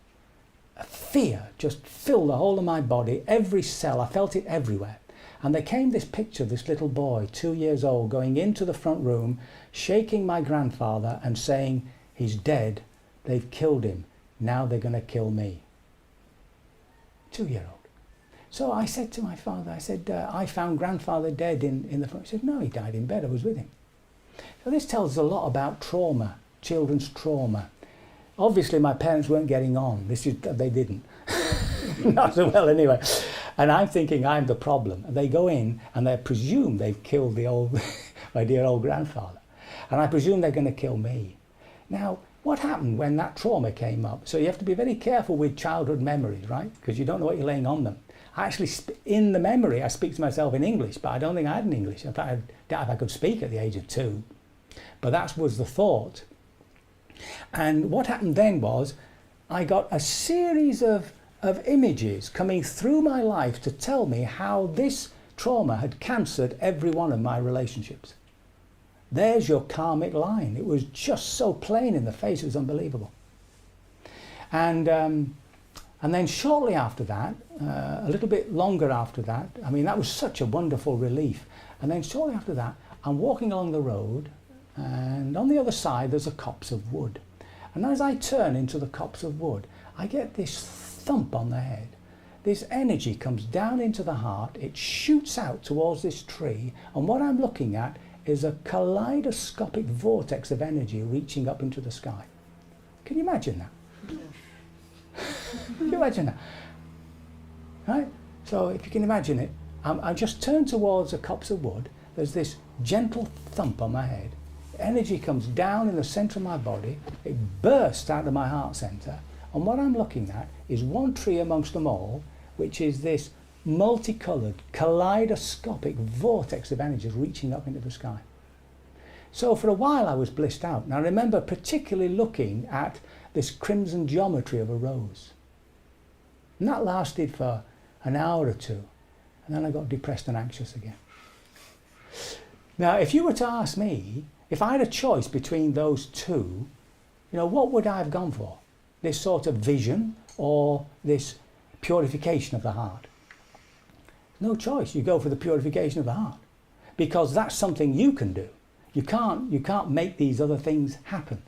fear just filled the whole of my body, every cell. I felt it everywhere. And there came this picture of this little boy, 2 years old, going into the front room, shaking my grandfather and saying, he's dead, they've killed him, now they're going to kill me. 2-year-old. So I said to my father, I found grandfather dead in the front. He said, no, he died in bed, I was with him. So this tells us a lot about trauma, children's trauma. Obviously my parents weren't getting on, they didn't. Not so well anyway. And I'm thinking I'm the problem. And they go in and they presume they've killed my dear old grandfather. And I presume they're going to kill me. Now, what happened when that trauma came up? So you have to be very careful with childhood memories, right? Because you don't know what you're laying on them. actually, in the memory, I speak to myself in English, but I don't think I had an English. In fact, I doubt if I could speak at the age of 2. But that was the thought. And what happened then was, I got a series of images coming through my life to tell me how this trauma had cancered every one of my relationships. There's your karmic line. It was just so plain in the face, it was unbelievable. And then shortly after that, a little bit longer after that, I mean, that was such a wonderful relief. And then shortly after that, I'm walking along the road, and on the other side there's a copse of wood. And as I turn into the copse of wood, I get this thump on the head. This energy comes down into the heart, it shoots out towards this tree, and what I'm looking at is a kaleidoscopic vortex of energy reaching up into the sky. Can you imagine that? Can you imagine that? Right? So if you can imagine it, I just turn towards a copse of wood, there's this gentle thump on my head, energy comes down in the centre of my body, it bursts out of my heart centre, and what I'm looking at is one tree amongst them all, which is this multicoloured, kaleidoscopic vortex of energy reaching up into the sky. So for a while I was blissed out, and I remember particularly looking at this crimson geometry of a rose. And that lasted for an hour or 2, and then I got depressed and anxious again. Now, if you were to ask me, if I had a choice between those two, what would I have gone for? This sort of vision or this purification of the heart? No choice. You go for the purification of the heart, because that's something you can do. You can't make these other things happen.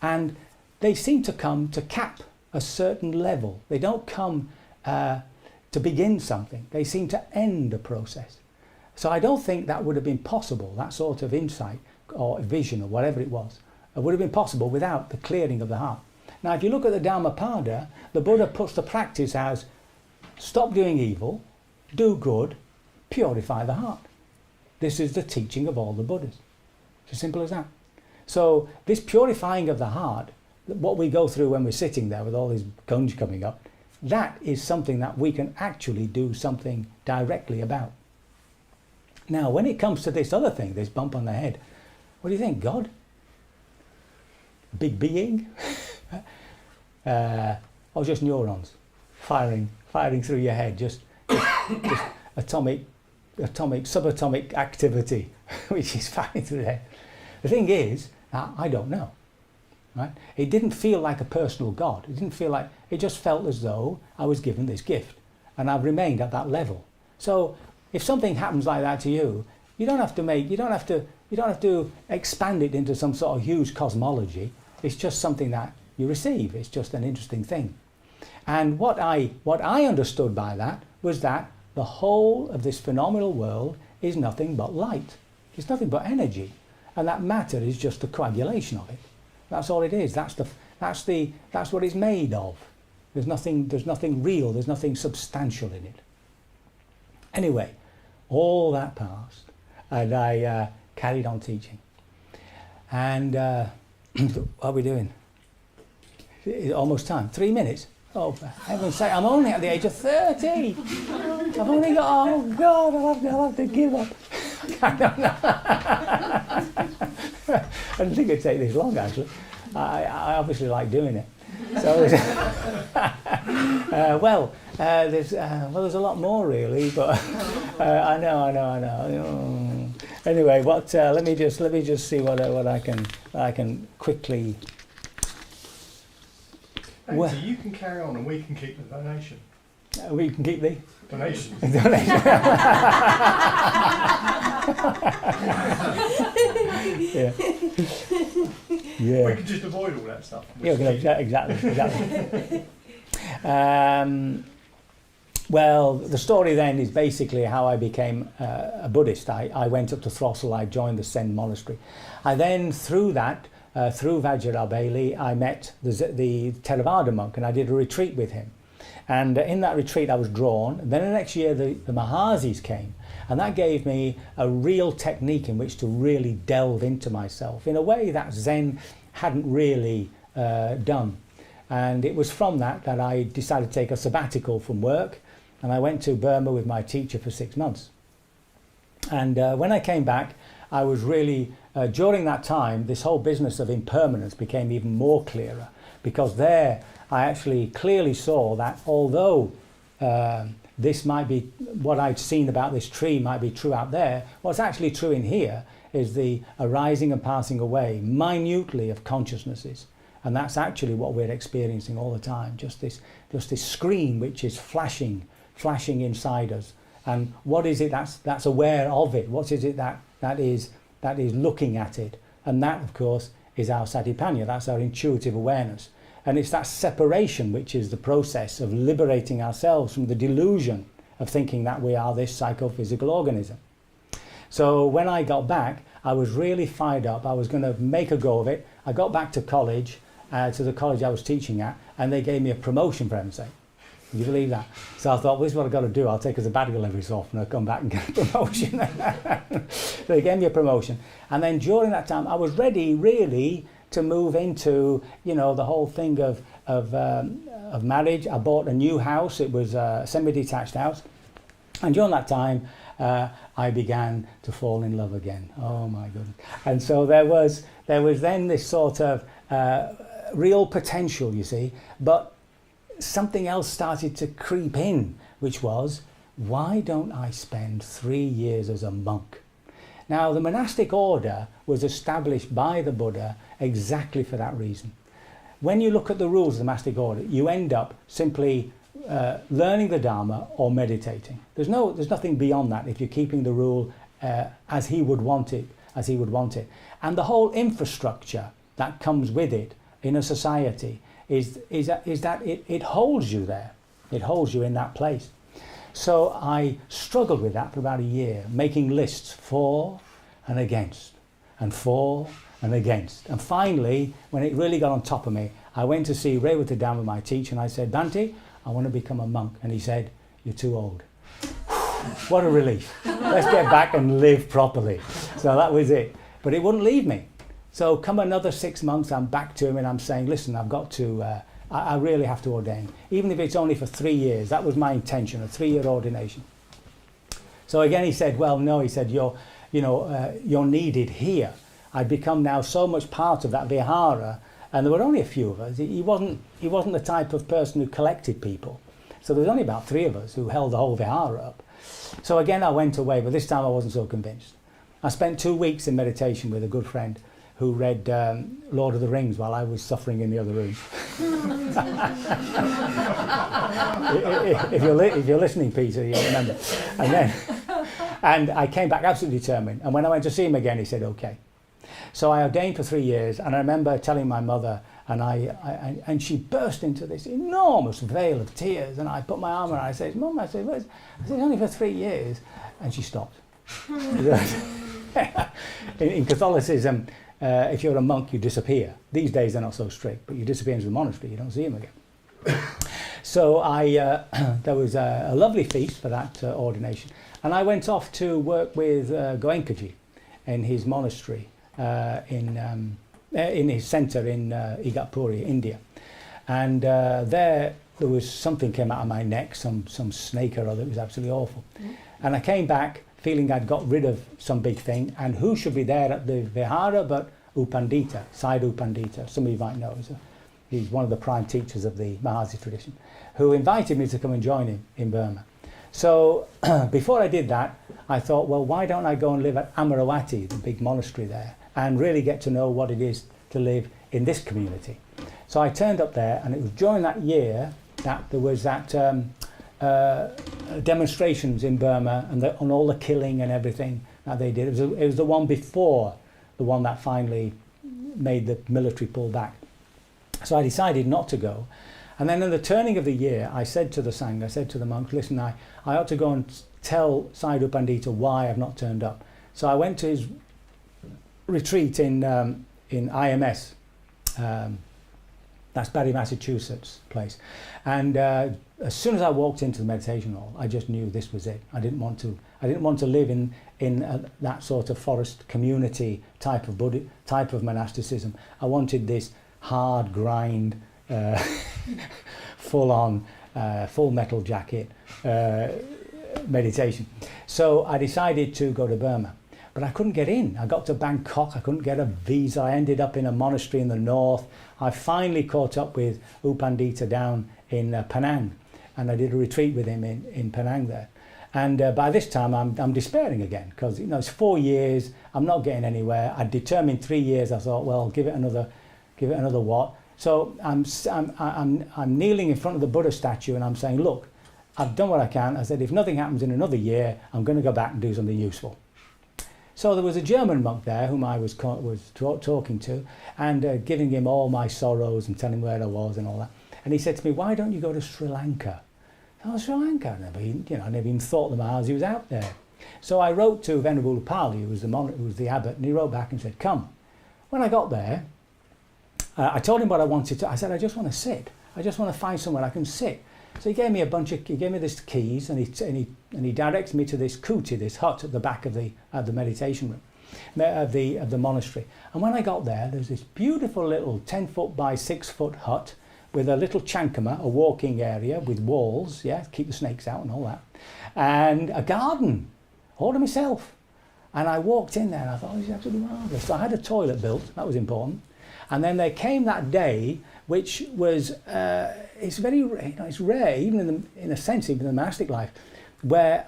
And they seem to come to cap a certain level. They don't come to begin something. They seem to end a process. So I don't think that would have been possible, that sort of insight or vision or whatever it was. It would have been possible without the clearing of the heart. Now, if you look at the Dhammapada, the Buddha puts the practice as stop doing evil, do good, purify the heart. This is the teaching of all the Buddhas. It's as simple as that. So this purifying of the heart, what we go through when we're sitting there with all these gunge coming up, that is something that we can actually do something directly about. Now, when it comes to this other thing, this bump on the head, what do you think, God? Big being? Or just neurons firing through your head, just atomic, subatomic activity, which is firing through the head. The thing is, I don't know. Right? It didn't feel like a personal God. It didn't feel like, it just felt as though I was given this gift, and I've remained at that level. So if something happens like that to you, you don't have to expand it into some sort of huge cosmology. It's just something that you receive. It's just an interesting thing. And what I understood by that was that the whole of this phenomenal world is nothing but light. It's nothing but energy, and that matter is just the coagulation of it. That's all it is. That's what it's made of. There's nothing real. There's nothing substantial in it. Anyway, all that passed, and I carried on teaching. And what are we doing? Almost time. 3 minutes. Oh, for heaven's sake! I'm only at the age of 30. I've only got. Oh God! I'll have to give up. I didn't think it'd take this long, actually. I obviously like doing it. So, there's a lot more really, but I know. Anyway, let me just see what I can quickly. So you can carry on, and we can keep the donation. We can keep the donation. Yeah. Yeah. We can just avoid all that stuff. Yeah, exactly. Well, the story then is basically how I became a Buddhist. I went up to Throstle, I joined the Zen monastery. I then, through Vajrabhali, I met the Theravada monk, and I did a retreat with him. And in that retreat I was drawn. Then the next year the Mahazis came, and that gave me a real technique in which to really delve into myself in a way that Zen hadn't really done. And it was from that I decided to take a sabbatical from work, And I went to Burma with my teacher for 6 months. And when I came back, I was really, during that time, this whole business of impermanence became even more clearer, because there I actually clearly saw that although this might be, what I'd seen about this tree might be true out there, what's actually true in here is the arising and passing away minutely of consciousnesses. And that's actually what we're experiencing all the time, just this screen which is flashing inside us. And what is it that's aware of it? What is it that is looking at it? And that, of course, is our satipanya, that's our intuitive awareness. And it's that separation which is the process of liberating ourselves from the delusion of thinking that we are this psychophysical organism. So when I got back, I was really fired up. I was going to make a go of it. I got back to college, to the college I was teaching at, and they gave me a promotion, for heaven's sake. Can you believe that? So I thought, well, this is what I've got to do. I'll take a sabbatical every so often. I'll come back and get a promotion. So they gave me a promotion. And then during that time, I was ready, really, to move into, you know, the whole thing of marriage. I bought a new house. It was a semi-detached house. And during that time, I began to fall in love again. Oh, my goodness. And so there was then this sort of real potential, you see. But something else started to creep in, which was, why don't I spend 3 years as a monk? Now, the monastic order was established by the Buddha exactly for that reason. When you look at the rules of the monastic order, you end up simply learning the Dharma or meditating. There's nothing beyond that if you're keeping the rule as he would want it, And the whole infrastructure that comes with it in a society is that it holds you there. It holds you in that place. So I struggled with that for about a year, making lists for and against, and for and against. And finally, when it really got on top of me, I went to see Bodhidhamma, my teacher, and I said, Bhante, I want to become a monk. And he said, you're too old. What a relief. Let's get back and live properly. So that was it. But it wouldn't leave me. So come another 6 months, I'm back to him and I'm saying, listen, I've got to, I really have to ordain. Even if it's only for 3 years, that was my intention, a 3-year ordination. So again, he said, well, no, he said, you're needed here. I'd become now so much part of that vihara, and there were only a few of us. He wasn't the type of person who collected people. So there was only about 3 of us who held the whole vihara up. So again, I went away, but this time I wasn't so convinced. I spent 2 weeks in meditation with a good friend who read Lord of the Rings while I was suffering in the other room. if you're listening, Peter, you'll remember. And I came back absolutely determined. And when I went to see him again, he said, okay. So I ordained for 3 years, and I remember telling my mother, and she burst into this enormous veil of tears, and I put my arm around her. I said, Mum, I said, it's only for 3 years. And she stopped. In Catholicism, if you're a monk, you disappear. These days they're not so strict, but you disappear into the monastery, you don't see them again. So there was a lovely feast for that ordination, and I went off to work with Goenkaji in his monastery in his centre in Igatpuri, India. And there was something came out of my neck, some snake or other. It was absolutely awful. And I came back feeling I'd got rid of some big thing, and who should be there at the vihara but Upandita, Sayadaw Upandita. Some of you might know. He's one of the prime teachers of the Mahasi tradition, who invited me to come and join him in Burma. So before I did that, I thought, well, why don't I go and live at Amaravati, the big monastery there, and really get to know what it is to live in this community. So I turned up there, and it was during that year that there was that demonstrations in Burma and on all the killing and everything that they did. It was the one before the one that finally made the military pull back. So I decided not to go. And then in the turning of the year, I said to the Sangha, I said to the monks, listen, I ought to go and tell Sayadaw Pandita why I've not turned up. So I went to his retreat in IMS, that's Barre, Massachusetts place. And as soon as I walked into the meditation hall, I just knew this was it. I didn't want to live in that sort of forest community type of monasticism. I wanted this hard grind, full on full metal jacket, meditation. So I decided to go to Burma. But I couldn't get in. I got to Bangkok, I couldn't get a visa. I ended up in a monastery in the north. I finally caught up with U Pandita down in Penang, and I did a retreat with him in Penang there. And by this time I'm despairing again, because it's 4 years, I'm not getting anywhere. I determined 3 years. I thought, well, give it another what. So I'm kneeling in front of the Buddha statue, and I'm saying, look, I've done what I can. I said, if nothing happens in another year, I'm going to go back and do something useful. So there was a German monk there whom I was talking to, and giving him all my sorrows and telling him where I was and all that. And he said to me, why don't you go to Sri Lanka? Oh, Sri Lanka, I never even thought the miles he was out there. So I wrote to Venerable Upali, who was the abbot, and he wrote back and said, come. When I got there, I told him what I wanted to. I said, I just want to sit. I just want to find somewhere I can sit. So he gave me this keys, and he directed me to this kuti, this hut at the back of the meditation room, of the monastery. And when I got there, there's this beautiful little 10-foot by 6-foot hut with a little chankama, a walking area with walls, keep the snakes out and all that, and a garden, all to myself. And I walked in there and I thought, this is absolutely marvellous. So I had a toilet built, that was important. And then there came that day, which was, it's very, it's rare, even in a sense, even in the monastic life, where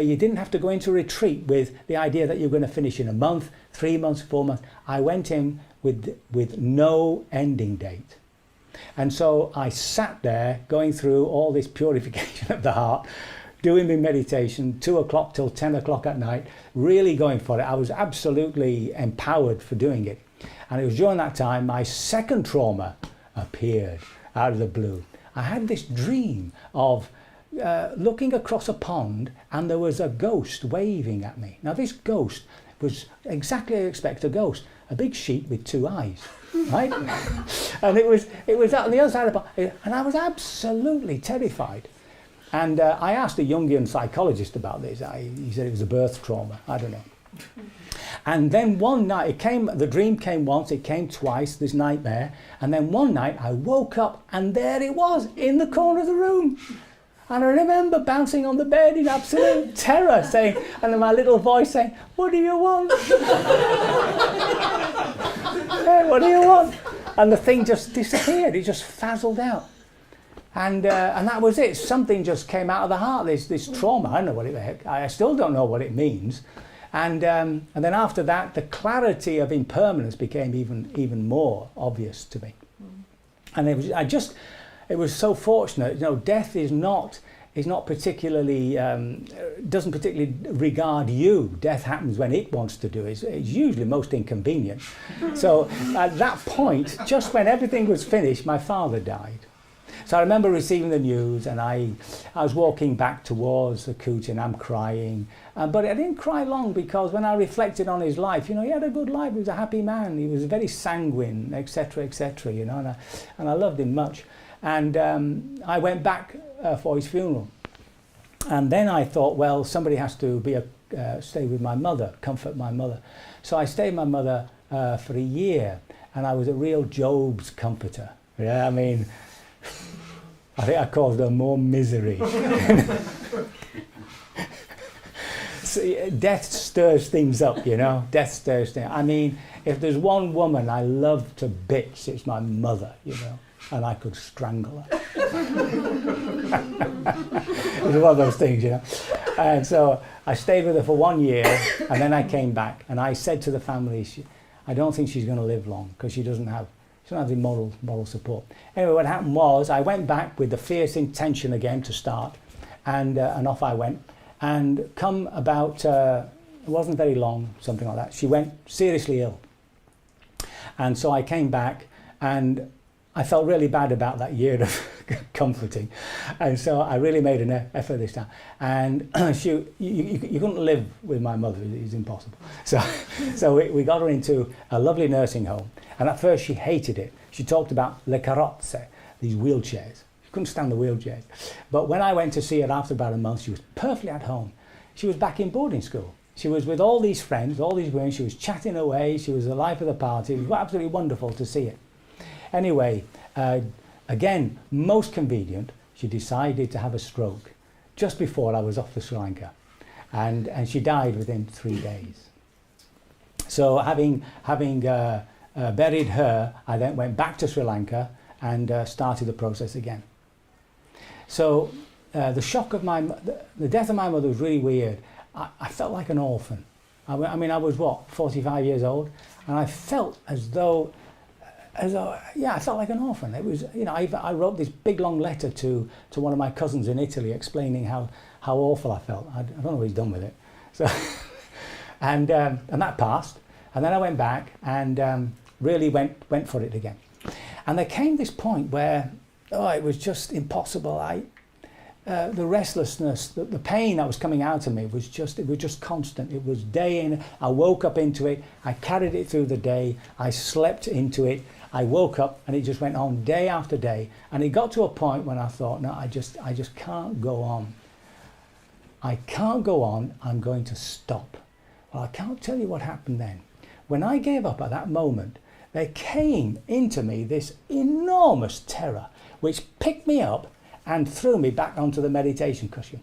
you didn't have to go into retreat with the idea that you're going to finish in a month, 3 months, 4 months. I went in with no ending date. And so I sat there going through all this purification of the heart, doing my meditation, 2 o'clock till 10 o'clock at night, really going for it. I was absolutely empowered for doing it. And it was during that time my second trauma appeared out of the blue. I had this dream of looking across a pond, and there was a ghost waving at me. Now this ghost was exactly as I expect a ghost, a big sheep with 2 eyes, right? And it was out on the other side of the pond, and I was absolutely terrified. And I asked a Jungian psychologist about this. He said it was a birth trauma. I don't know. And then one night, the dream came once, it came twice, this nightmare. And then one night I woke up, and there it was in the corner of the room. And I remember bouncing on the bed in absolute terror, saying, and then my little voice saying, what do you want? Hey, what do you want? And the thing just disappeared, it just fizzled out. And that was it. Something just came out of the heart, this trauma. I don't know what I still don't know what it means. And then after that, the clarity of impermanence became even more obvious to me. And it was so fortunate. Death is not particularly doesn't particularly regard you. Death happens when it wants to do it. It's usually most inconvenient. So at that point, just when everything was finished, my father died. So I remember receiving the news, and I was walking back towards the kuti, and I'm crying. But I didn't cry long, because when I reflected on his life, he had a good life. He was a happy man. He was very sanguine, etc., etc. And I loved him much. And I went back for his funeral. And then I thought, well, somebody has to stay with my mother, comfort my mother. So I stayed with my mother for a year, and I was a real Job's comforter. Yeah, I mean, I think I caused her more misery. So, death stirs things up, Death stirs things. I mean, if there's one woman I love to bits, it's my mother, and I could strangle her. It's one of those things, And so I stayed with her for 1 year, and then I came back, and I said to the family, I don't think she's going to live long, because she doesn't have the moral support. Anyway, what happened was I went back with the fierce intention again to start, and off I went. And come about, it wasn't very long, something like that, she went seriously ill. And so I came back, and I felt really bad about that year of comforting. And so I really made an effort this time. And you couldn't live with my mother, it's impossible. So we got her into a lovely nursing home. And at first she hated it. She talked about le carrozze, these wheelchairs. She couldn't stand the wheelchairs. But when I went to see her after about a month, she was perfectly at home. She was back in boarding school. She was with all these friends, all these women. She was chatting away. She was the life of the party. It was absolutely wonderful to see it. Anyway, again, most convenient. she decided to have a stroke just before I was off to Sri Lanka, and she died within 3 days. So having buried her, I then went back to Sri Lanka and started the process again. So the shock of the death of my mother was really weird. I felt like an orphan. I mean, I was 45 years old, and I felt as though, I felt like an orphan. It was, I wrote this big long letter to one of my cousins in Italy explaining how awful I felt. I don't know what he's done with it. So, and that passed, and then I went back and really went for it again. And there came this point where, it was just impossible. The restlessness, the pain that was coming out of me was just constant. It was day in. I woke up into it. I carried it through the day. I slept into it. I woke up and it just went on day after day. And it got to a point when I thought, no, I just can't go on. I can't go on. I'm going to stop. Well, I can't tell you what happened then. When I gave up at that moment, there came into me this enormous terror, which picked me up and threw me back onto the meditation cushion,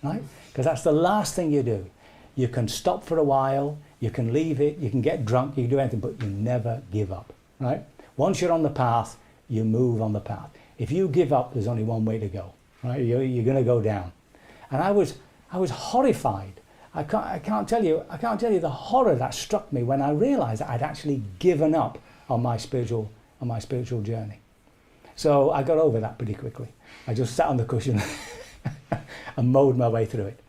right? Because that's the last thing you do. You can stop for a while, you can leave it, you can get drunk, you can do anything, but you never give up, right? Once you're on the path, you move on the path. If you give up, there's only one way to go, right? You're going to go down. And I was horrified. I can't tell you the horror that struck me when I realized that I'd actually given up on my spiritual journey. So I got over that pretty quickly. I just sat on the cushion and mowed my way through it.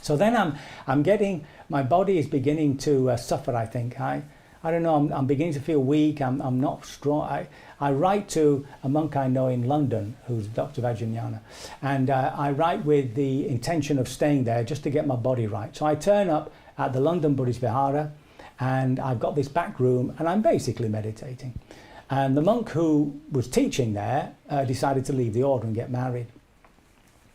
So then I'm getting, my body is beginning to suffer, I think. I don't know, I'm beginning to feel weak, I'm not strong. I write to a monk I know in London, who's Dr. Vajrayana, and I write with the intention of staying there just to get my body right. So I turn up at the London Buddhist Vihara, and I've got this back room, and I'm basically meditating. And the monk who was teaching there decided to leave the order and get married.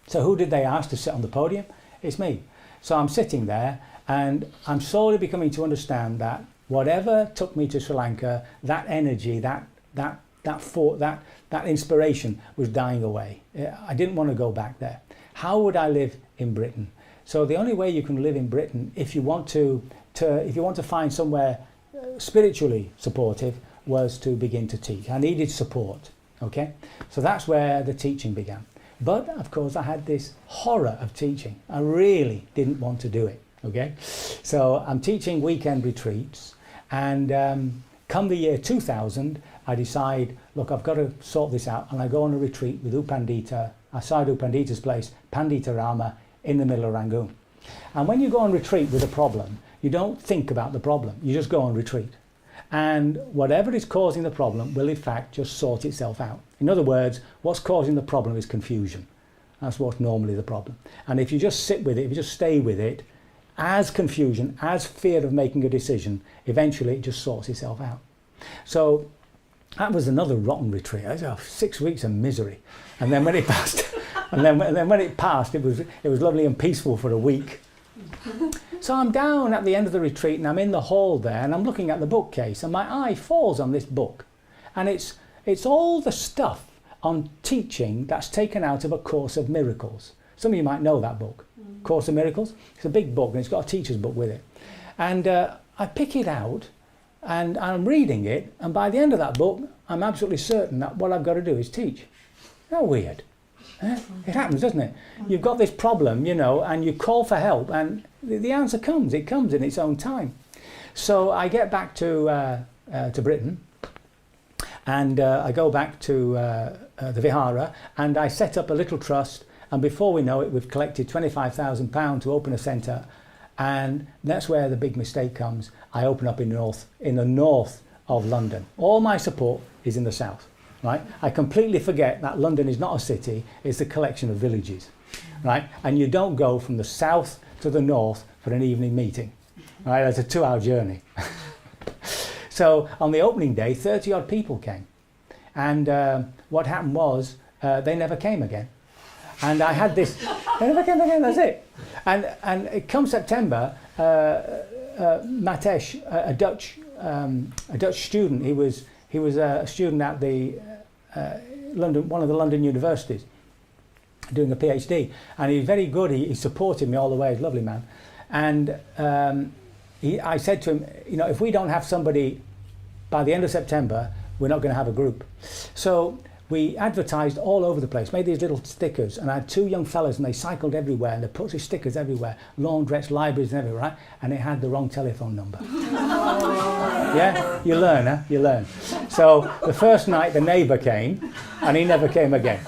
So who did they ask to sit on the podium? It's me. So I'm sitting there, and I'm slowly becoming to understand that whatever took me to Sri Lanka, that energy, that inspiration was dying away. I didn't want to go back there. How would I live in Britain? So the only way you can live in Britain, if you want to find somewhere spiritually supportive, was to begin to teach. I needed support, okay? So that's where the teaching began. But of course I had this horror of teaching. I really didn't want to do it, okay? So I'm teaching weekend retreats, and come the year 2000, I decide, look, I've got to sort this out, and I go on a retreat with Upandita, outside Upandita's place, Pandita Rama, in the middle of Rangoon. And when you go on retreat with a problem, you don't think about the problem, you just go on retreat. And whatever is causing the problem will in fact just sort itself out. In other words, what's causing the problem is confusion. That's what's normally the problem. And if you just sit with it, if you just stay with it, as confusion, as fear of making a decision, eventually it just sorts itself out. So that was another rotten retreat. It was 6 weeks of misery. And then when it passed, and then when it passed, it was lovely and peaceful for a week. So I'm down at the end of the retreat, and I'm in the hall there, and I'm looking at the bookcase, and my eye falls on this book, and it's all the stuff on teaching that's taken out of A Course of Miracles. Some of you might know that book, Course of Miracles. It's a big book, and it's got a teacher's book with it. And I pick it out, and I'm reading it, and by the end of that book, I'm absolutely certain that what I've got to do is teach. How weird. It happens, doesn't it? You've got this problem, and you call for help, and the answer comes. It comes in its own time. So I get back to Britain, and I go back to the Vihara, and I set up a little trust, and before we know it, we've collected £25,000 to open a centre, and that's where the big mistake comes. I open up in the north of London. All my support is in the south. Right? I completely forget that London is not a city, it's a collection of villages, right? And you don't go from the south to the north for an evening meeting, right? That's a 2-hour journey. So on the opening day, 30 odd people came, and what happened was they never came again. And I had this, they never came again, that's it. And come September, Matesh, a Dutch student, he was a student at the one of the London universities. doing a PhD, and he's very good. He supported me all the way. He's a lovely man. And I said to him, you know, if we don't have somebody by the end of September, we're not going to have a group. So we advertised all over the place, made these little stickers, and I had 2 young fellas, and they cycled everywhere, and they put these stickers everywhere, laundrettes, libraries, and everywhere, right? And it had the wrong telephone number. Yeah, you learn, huh? You learn. So the first night the neighbour came, and he never came again.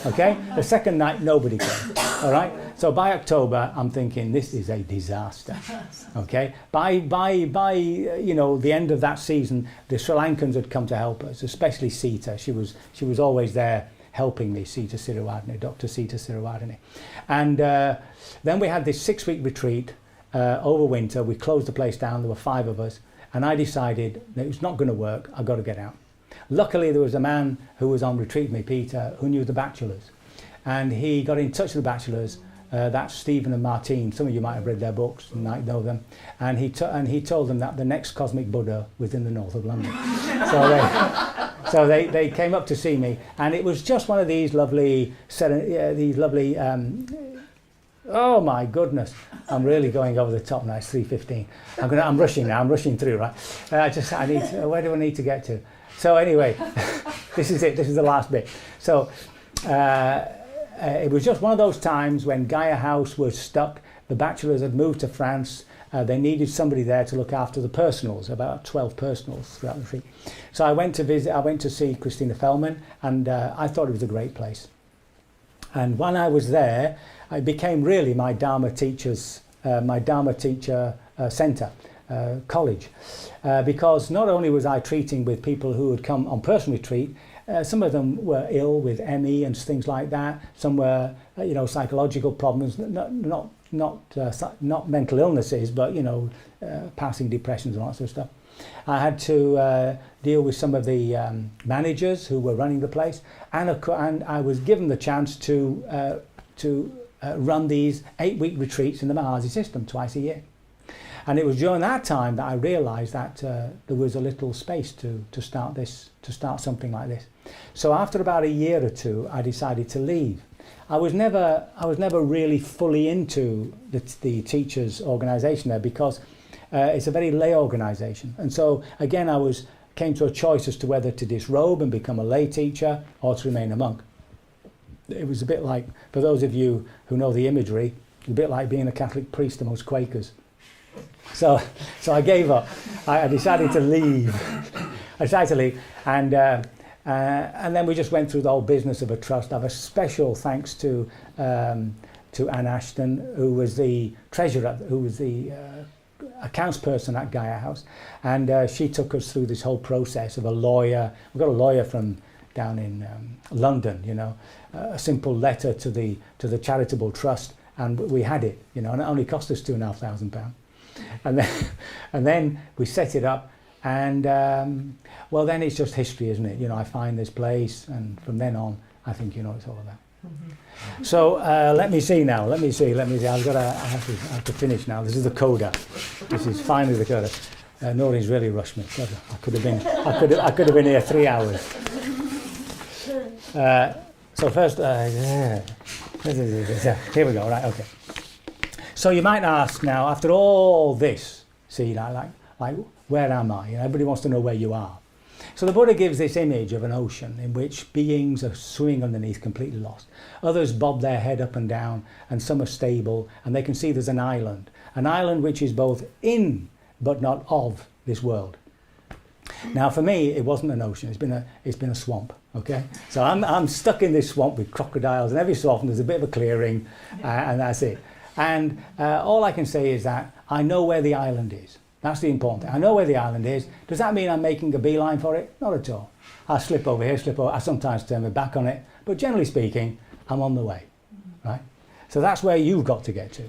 Okay. The second night nobody came. All right. So by October, I'm thinking this is a disaster. Okay. By you know, the end of that season, the Sri Lankans had come to help us, especially Sita. She was always there helping me, Sita Siriwardene, Dr. Sita Siriwardene. And then we had this 6-week retreat over winter. We closed the place down. There were 5 of us. And I decided that it was not going to work. I've got to get out. Luckily, there was a man who was on retreat with me, Peter, who knew the bachelors. And he got in touch with the bachelors. That's Stephen and Martine. Some of you might have read their books and might know them. And he told them that the next cosmic Buddha was in the north of London. So they came up to see me. And it was just one of these lovely, oh my goodness, I'm really going over the top now. It's 3:15. I'm rushing now. I'm rushing through, right? Where do I need to get to? So anyway, this is it. This is the last bit. So it was just one of those times when Gaia House was stuck. The bachelors had moved to France. They needed somebody there to look after the personals, about 12 personals throughout the retreat. So I went to visit. I went to see Christina Fellman, and I thought it was a great place. And when I was there, it became really my Dharma teacher centre, college, because not only was I treating with people who had come on personal retreat, some of them were ill with ME and things like that. Some were, you know, psychological problems, not mental illnesses, but you know, passing depressions and all that sort of stuff. I had to deal with some of the managers who were running the place, and I was given the chance to run these 8-week retreats in the Mahasi system twice a year. And it was during that time that I realised that there was a little space to start something like this. So after about a year or 2, I decided to leave. I was never really fully into the teachers' organisation there, because it's a very lay organisation. And so again, came to a choice as to whether to disrobe and become a lay teacher or to remain a monk. It was a bit like, for those of you who know the imagery, a bit like being a Catholic priest amongst Quakers. So I gave up. I decided to leave. And then we just went through the whole business of a trust. I have a special thanks to Anne Ashton, who was the treasurer, who was the accounts person at Gaia House, and she took us through this whole process of a lawyer. We got a lawyer from down in London, you know, a simple letter to the charitable trust, and we had it, you know, and it only cost us £2,500. And then we set it up, and well, then it's just history, isn't it? You know, I find this place, and from then on, I think you know what it's all about. Mm-hmm. So let me see now. Let me see. I have to finish now. This is the coda. This is finally the coda. Noreen's really rushed me. I could have been here 3 hours. So first, here we go. Right. Okay. So you might ask now, after all this, see, like where am I? You know, everybody wants to know where you are. So the Buddha gives this image of an ocean in which beings are swimming underneath, completely lost. Others bob their head up and down, and some are stable, and they can see there's an island which is both in but not of this world. Now, for me, it wasn't an ocean. It's been a swamp. Okay, so I'm stuck in this swamp with crocodiles, and every so often there's a bit of a clearing, and that's it. And all I can say is that I know where the island is. That's the important thing. I know where the island is. Does that mean I'm making a beeline for it? Not at all. I slip over here, slip over. I sometimes turn my back on it, but generally speaking, I'm on the way, right? So that's where you've got to get to.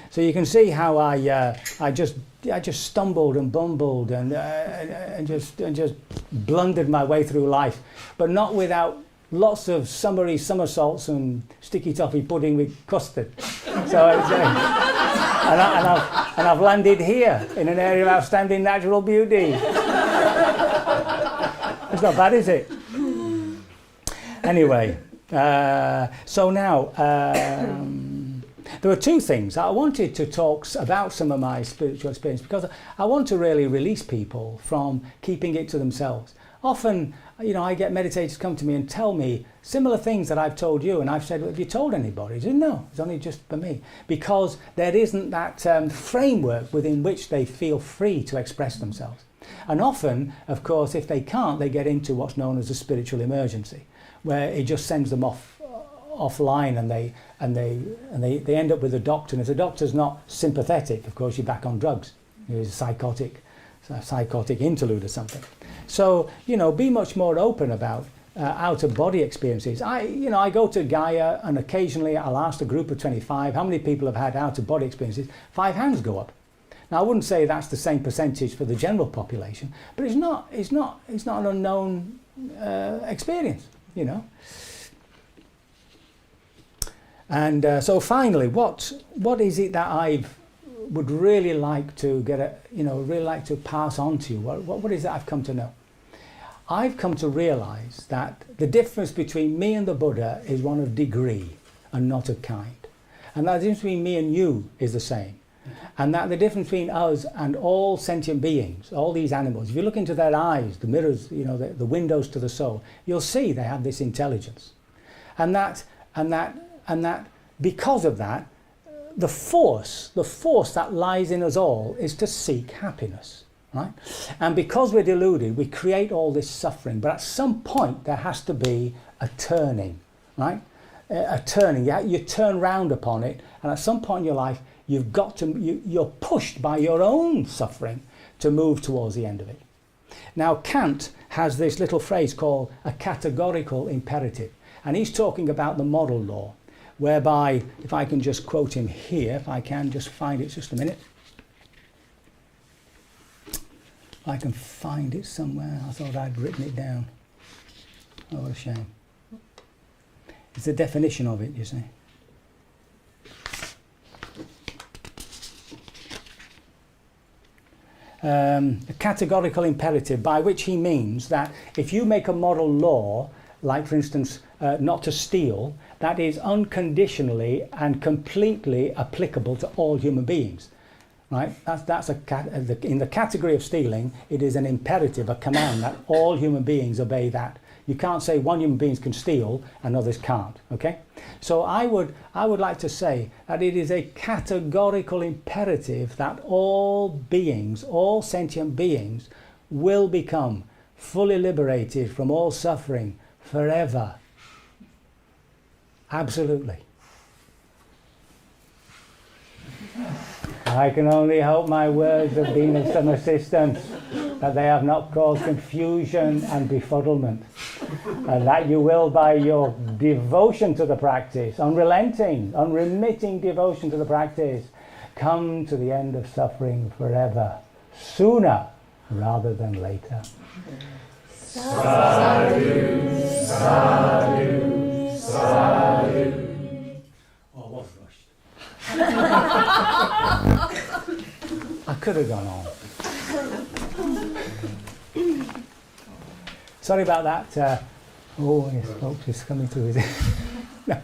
So you can see how I just stumbled and bumbled and just blundered my way through life, but not without lots of summery somersaults and sticky toffee pudding with custard. So it's, and I've landed here in an area of outstanding natural beauty. It's not bad, is it? Anyway, So now, there were two things. I wanted to talk about some of my spiritual experience because I want to really release people from keeping it to themselves. Often, I get meditators come to me and tell me similar things that I've told you, and I've said, well, have you told anybody? He said, no, it's only just for me. Because there isn't that framework within which they feel free to express themselves. And often, of course, if they can't, they get into what's known as a spiritual emergency, where it just sends them offline, and they end up with a doctor. And if the doctor's not sympathetic, of course, you're back on drugs. You're a psychotic interlude or something. So, be much more open about out-of-body experiences. I go to Gaia, and occasionally I'll ask a group of 25, how many people have had out-of-body experiences? 5 hands go up. Now, I wouldn't say that's the same percentage for the general population, but it's not an unknown experience, And so finally, what is it that I would really like to really like to pass on to you? What is it I've come to know? I've come to realize that the difference between me and the Buddha is one of degree and not of kind. And that the difference between me and you is the same. And that the difference between us and all sentient beings, all these animals, if you look into their eyes, the mirrors, the windows to the soul, you'll see they have this intelligence. And that because of that, the force that lies in us all is to seek happiness. Right? And because we're deluded, we create all this suffering. But at some point, there has to be a turning, right? A turning. You turn round upon it, and at some point in your life, you're pushed by your own suffering to move towards the end of it. Now, Kant has this little phrase called a categorical imperative, and he's talking about the model law, whereby, if I can just quote him here, if I can just find it just a minute. I can find it somewhere. I thought I'd written it down. Oh, what a shame. It's the definition of it, you see. A categorical imperative, by which he means that if you make a moral law, like for instance, not to steal, that is unconditionally and completely applicable to all human beings. Right? That's in the category of stealing, it is an imperative, a command that all human beings obey that. You can't say one human being can steal and others can't. Okay? So I would like to say that it is a categorical imperative that all beings, all sentient beings, will become fully liberated from all suffering forever. Absolutely. I can only hope my words have been of some assistance, that they have not caused confusion and befuddlement, and that you will, by your devotion to the practice, unremitting devotion to the practice, come to the end of suffering forever, sooner rather than later. Sadhu, sadhu, sadhu. Oh, I was rushed. I could have gone on. Sorry about that. Oh, yes, folks, it's coming through, is it? No.